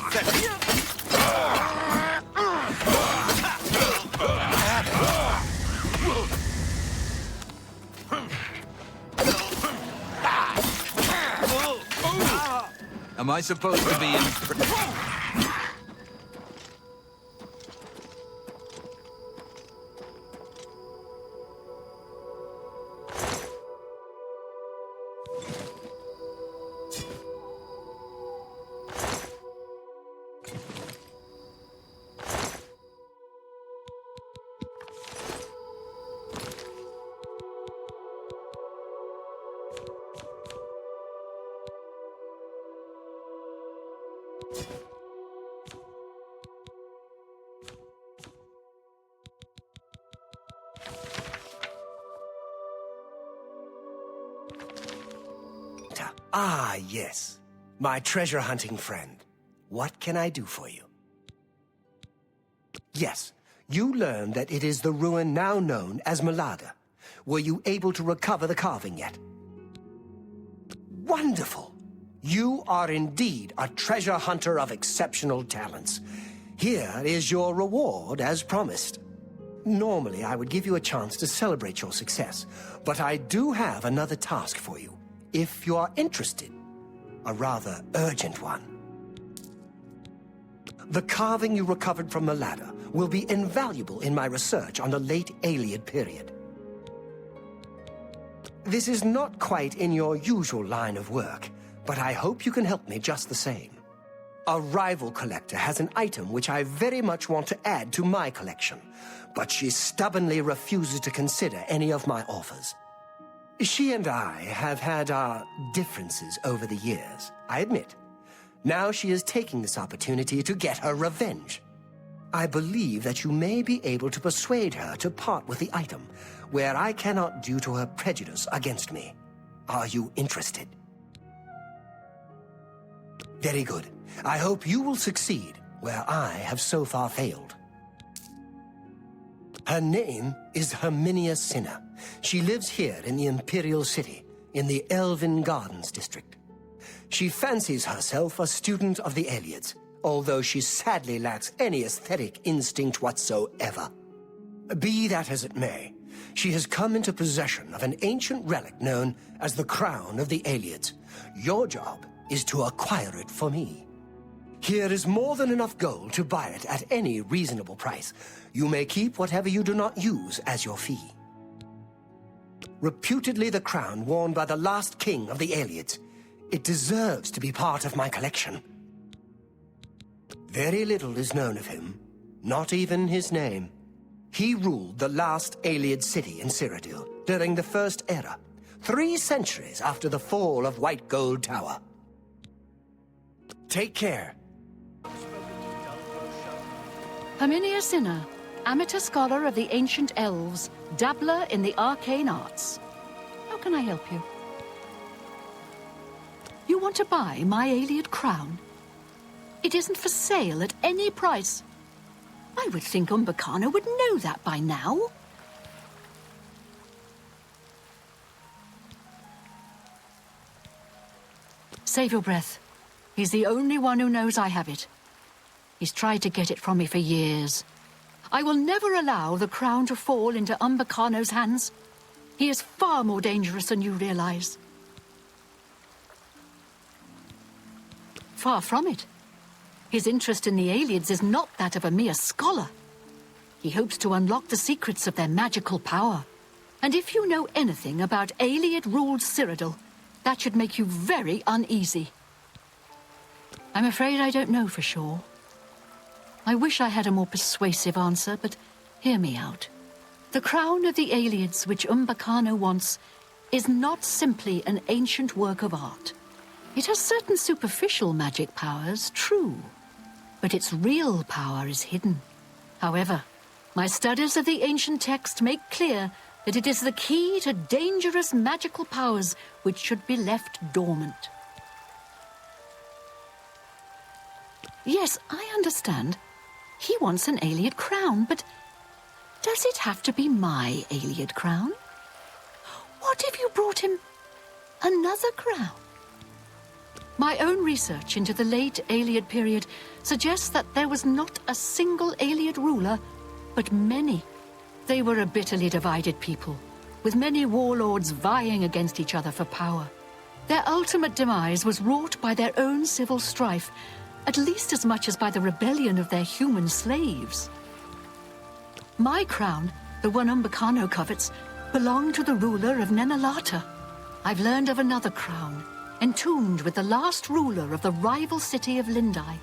I supposed to be in... Ah, yes. My treasure-hunting friend. What can I do for you? Yes, you learned that it is the ruin now known as Malada. Were you able to recover the carving yet? Wonderful! You are indeed a treasure hunter of exceptional talents. Here is your reward as promised. Normally, I would give you a chance to celebrate your success, but I do have another task for you. If you are interested, a rather urgent one. The carving you recovered from Malada will be invaluable in my research on the late Iliad period. This is not quite in your usual line of work, but I hope you can help me just the same. A rival collector has an item which I very much want to add to my collection, but she stubbornly refuses to consider any of my offers. She and I have had our differences over the years, I admit. Now she is taking this opportunity to get her revenge. I believe that you may be able to persuade her to part with the item, where I cannot due to her prejudice against me. Are you interested? Very good. I hope you will succeed, where I have so far failed. Her name is Herminia Cinna. She lives here in the Imperial City, in the Elven Gardens district. She fancies herself a student of the Iliads, although she sadly lacks any aesthetic instinct whatsoever. Be that as it may, she has come into possession of an ancient relic known as the Crown of the Iliads. Your job is to acquire it for me. Here is more than enough gold to buy it at any reasonable price. You may keep whatever you do not use as your fee. Reputedly the crown worn by the last king of the Iliads. It deserves to be part of my collection. Very little is known of him, not even his name. He ruled the last Iliad city in Cyrodiil during the First Era, 3 centuries after the fall of White Gold Tower. Take care. Herminia Cinna, amateur scholar of the ancient elves, dabbler in the arcane arts. How can I help you? You want to buy my Iliad crown? It isn't for sale at any price. I would think Umbacano would know that by now. Save your breath. He's the only one who knows I have it. He's tried to get it from me for years. I will never allow the crown to fall into Umbacano's hands. He is far more dangerous than you realize. Far from it. His interest in the Iliads is not that of a mere scholar. He hopes to unlock the secrets of their magical power. And if you know anything about Iliad-ruled Cyrodiil, that should make you very uneasy. I'm afraid I don't know for sure. I wish I had a more persuasive answer, but hear me out. The crown of the Iliads which Umbacano wants is not simply an ancient work of art. It has certain superficial magic powers, true, but its real power is hidden. However, my studies of the ancient text make clear that it is the key to dangerous magical powers which should be left dormant. Yes, I understand. He wants an Iliad crown, but does it have to be my Iliad crown? What if you brought him another crown? My own research into the late Aeliad period suggests that there was not a single Aeliad ruler, but many. They were a bitterly divided people, with many warlords vying against each other for power. Their ultimate demise was wrought by their own civil strife, at least as much as by the rebellion of their human slaves. My crown, the one Umbacano covets, belonged to the ruler of Nenalata. I've learned of another crown, entombed with the last ruler of the rival city of Lindai.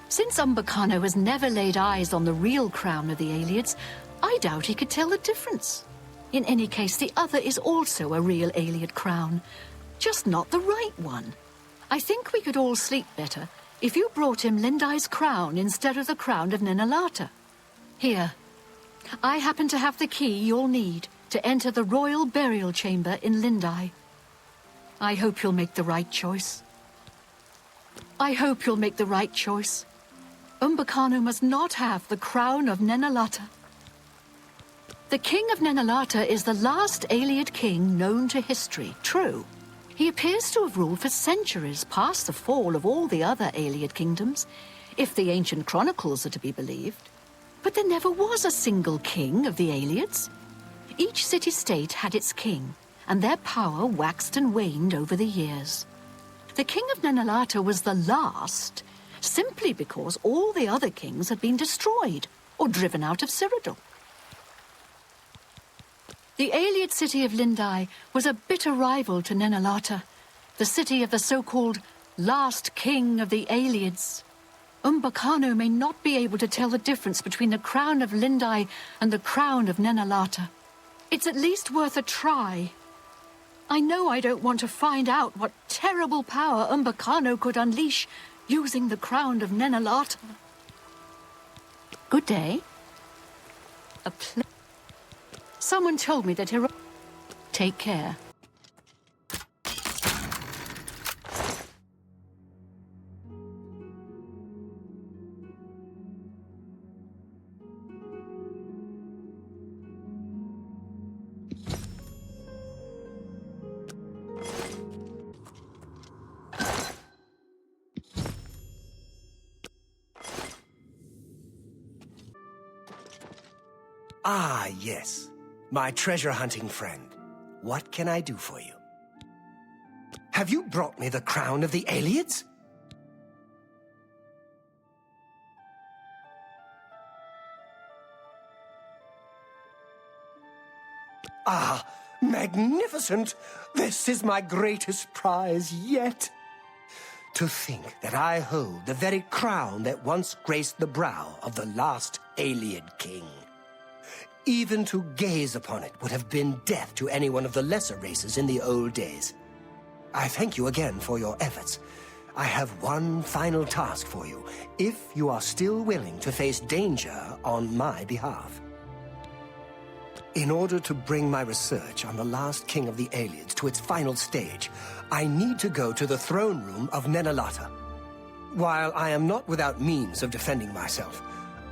Since Umbacano has never laid eyes on the real crown of the Aeliads, I doubt he could tell the difference. In any case, the other is also a real Aeliad crown, just not the right one. I think we could all sleep better if you brought him Lindai's crown instead of the crown of Nenalata. Here, I happen to have the key you'll need to enter the royal burial chamber in Lindai. I hope you'll make the right choice. I hope you'll make the right choice. Umbacano must not have the crown of Nenalata. The king of Nenalata is the last Aeliad king known to history, true. He appears to have ruled for centuries past the fall of all the other Aeliad kingdoms, if the ancient chronicles are to be believed. But there never was a single king of the Aeliads. Each city-state had its king, and their power waxed and waned over the years. The king of Nenalata was the last, simply because all the other kings had been destroyed or driven out of Cyrodiil. The Aeliad city of Lindai was a bitter rival to Nenalata, the city of the so-called last king of the Aeliads. Umbacano may not be able to tell the difference between the crown of Lindai and the crown of Nenalata. It's at least worth a try. I know I don't want to find out what terrible power Umbacano could unleash using the crown of Nenalata. Good day. Someone told me that Take care. Ah, yes. My treasure-hunting friend. What can I do for you? Have you brought me the crown of the Aeliads? Ah, magnificent! This is my greatest prize yet. To think that I hold the very crown that once graced the brow of the last Aeliad king. Even to gaze upon it would have been death to any one of the lesser races in the old days. I thank you again for your efforts. I have one final task for you, if you are still willing to face danger on my behalf. In order to bring my research on the last king of the Aeliads to its final stage, I need to go to the throne room of Nenalata. While I am not without means of defending myself,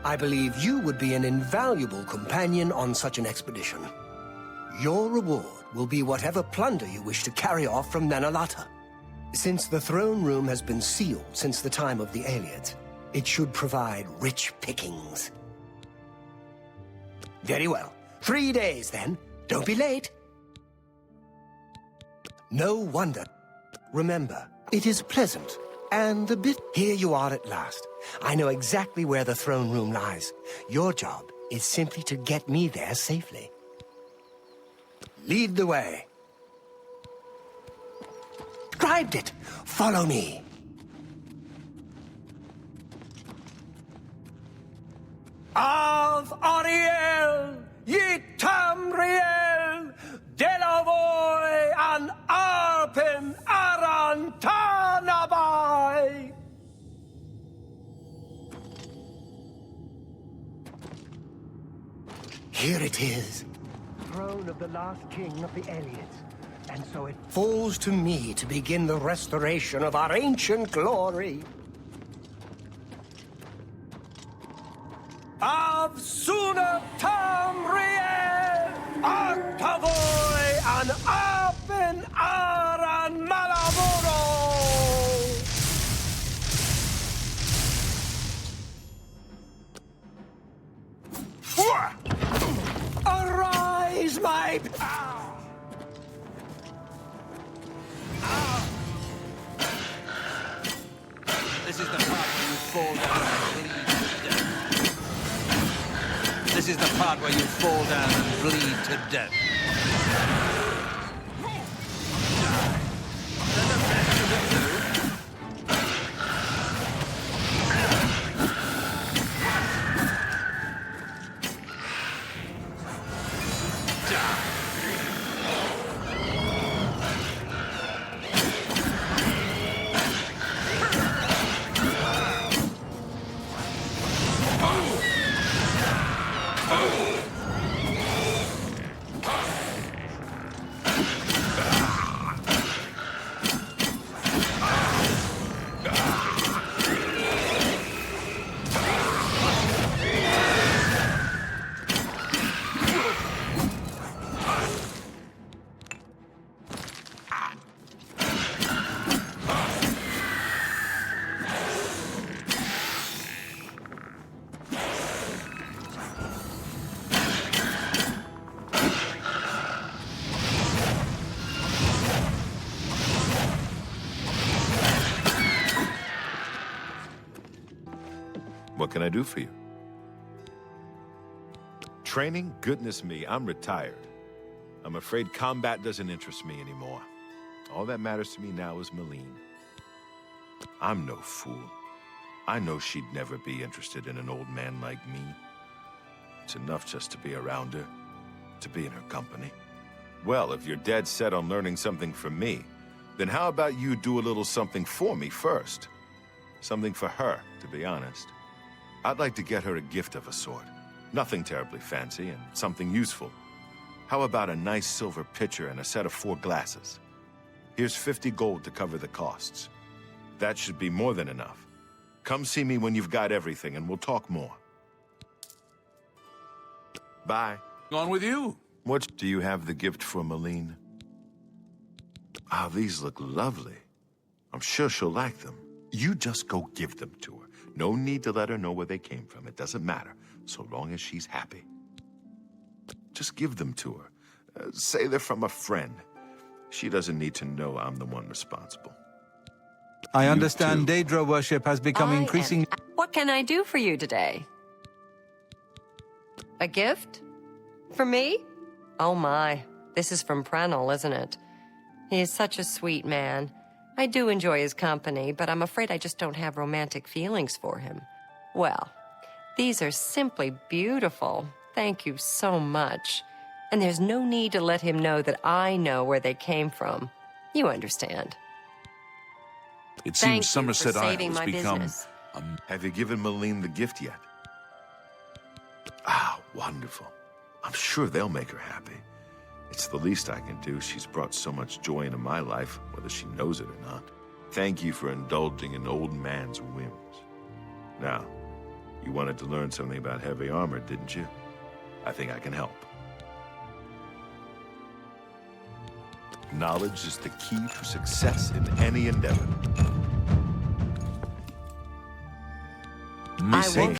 I believe you would be an invaluable companion on such an expedition. Your reward will be whatever plunder you wish to carry off from Nenalata. Since the throne room has been sealed since the time of the Aeliads, it should provide rich pickings. Very well. 3 days, then. Don't be late. No wonder. Remember, it is pleasant, and a bit... Here you are at last. I know exactly where the throne room lies. Your job is simply to get me there safely. Lead the way. Described it. Follow me. Av Ariel, Yitamriel, Delavoy, and Arpen Arantanabai. Here it is. Throne of the last king of the Aeliads. And so it falls to me to begin the restoration of our ancient glory. Av Suna Tamriel, Octavoy, and Apen Aran Malamoro. Arise, my... This is the part where you fall down and bleed to death. This is the part where you fall down and bleed to death. What can I do for you? Training? Goodness me, I'm retired. I'm afraid combat doesn't interest me anymore. All that matters to me now is Malene. I'm no fool. I know she'd never be interested in an old man like me. It's enough just to be around her, to be in her company. Well, if you're dead set on learning something from me, then how about you do a little something for me first? Something for her, to be honest. I'd like to get her a gift of a sort. Nothing terribly fancy, and something useful. How about a nice silver pitcher and a set of 4 glasses? Here's 50 gold to cover the costs. That should be more than enough. Come see me when you've got everything, and we'll talk more. Bye. On with you. What do you have the gift for Malene? Ah, these look lovely. I'm sure she'll like them. You just go give them to her. No need to let her know where they came from. It doesn't matter, so long as she's happy. Just give them to her. Say they're from a friend. She doesn't need to know I'm the one responsible. I understand Daedra worship has become increasingly... What can I do for you today? A gift? For me? Oh my, this is from Pranal, isn't it? He is such a sweet man. I do enjoy his company, but I'm afraid I just don't have romantic feelings for him. Well, these are simply beautiful. Thank you so much. And there's no need to let him know that I know where they came from. You understand. It Thank seems you Somerset for saving Isle has my become... business. Have you given Malene the gift yet? Ah, wonderful. I'm sure they'll make her happy. It's the least I can do. She's brought so much joy into my life, whether she knows it or not. Thank you for indulging an old man's whims. Now, you wanted to learn something about heavy armor, didn't you? I think I can help. Knowledge is the key to success in any endeavor. I won't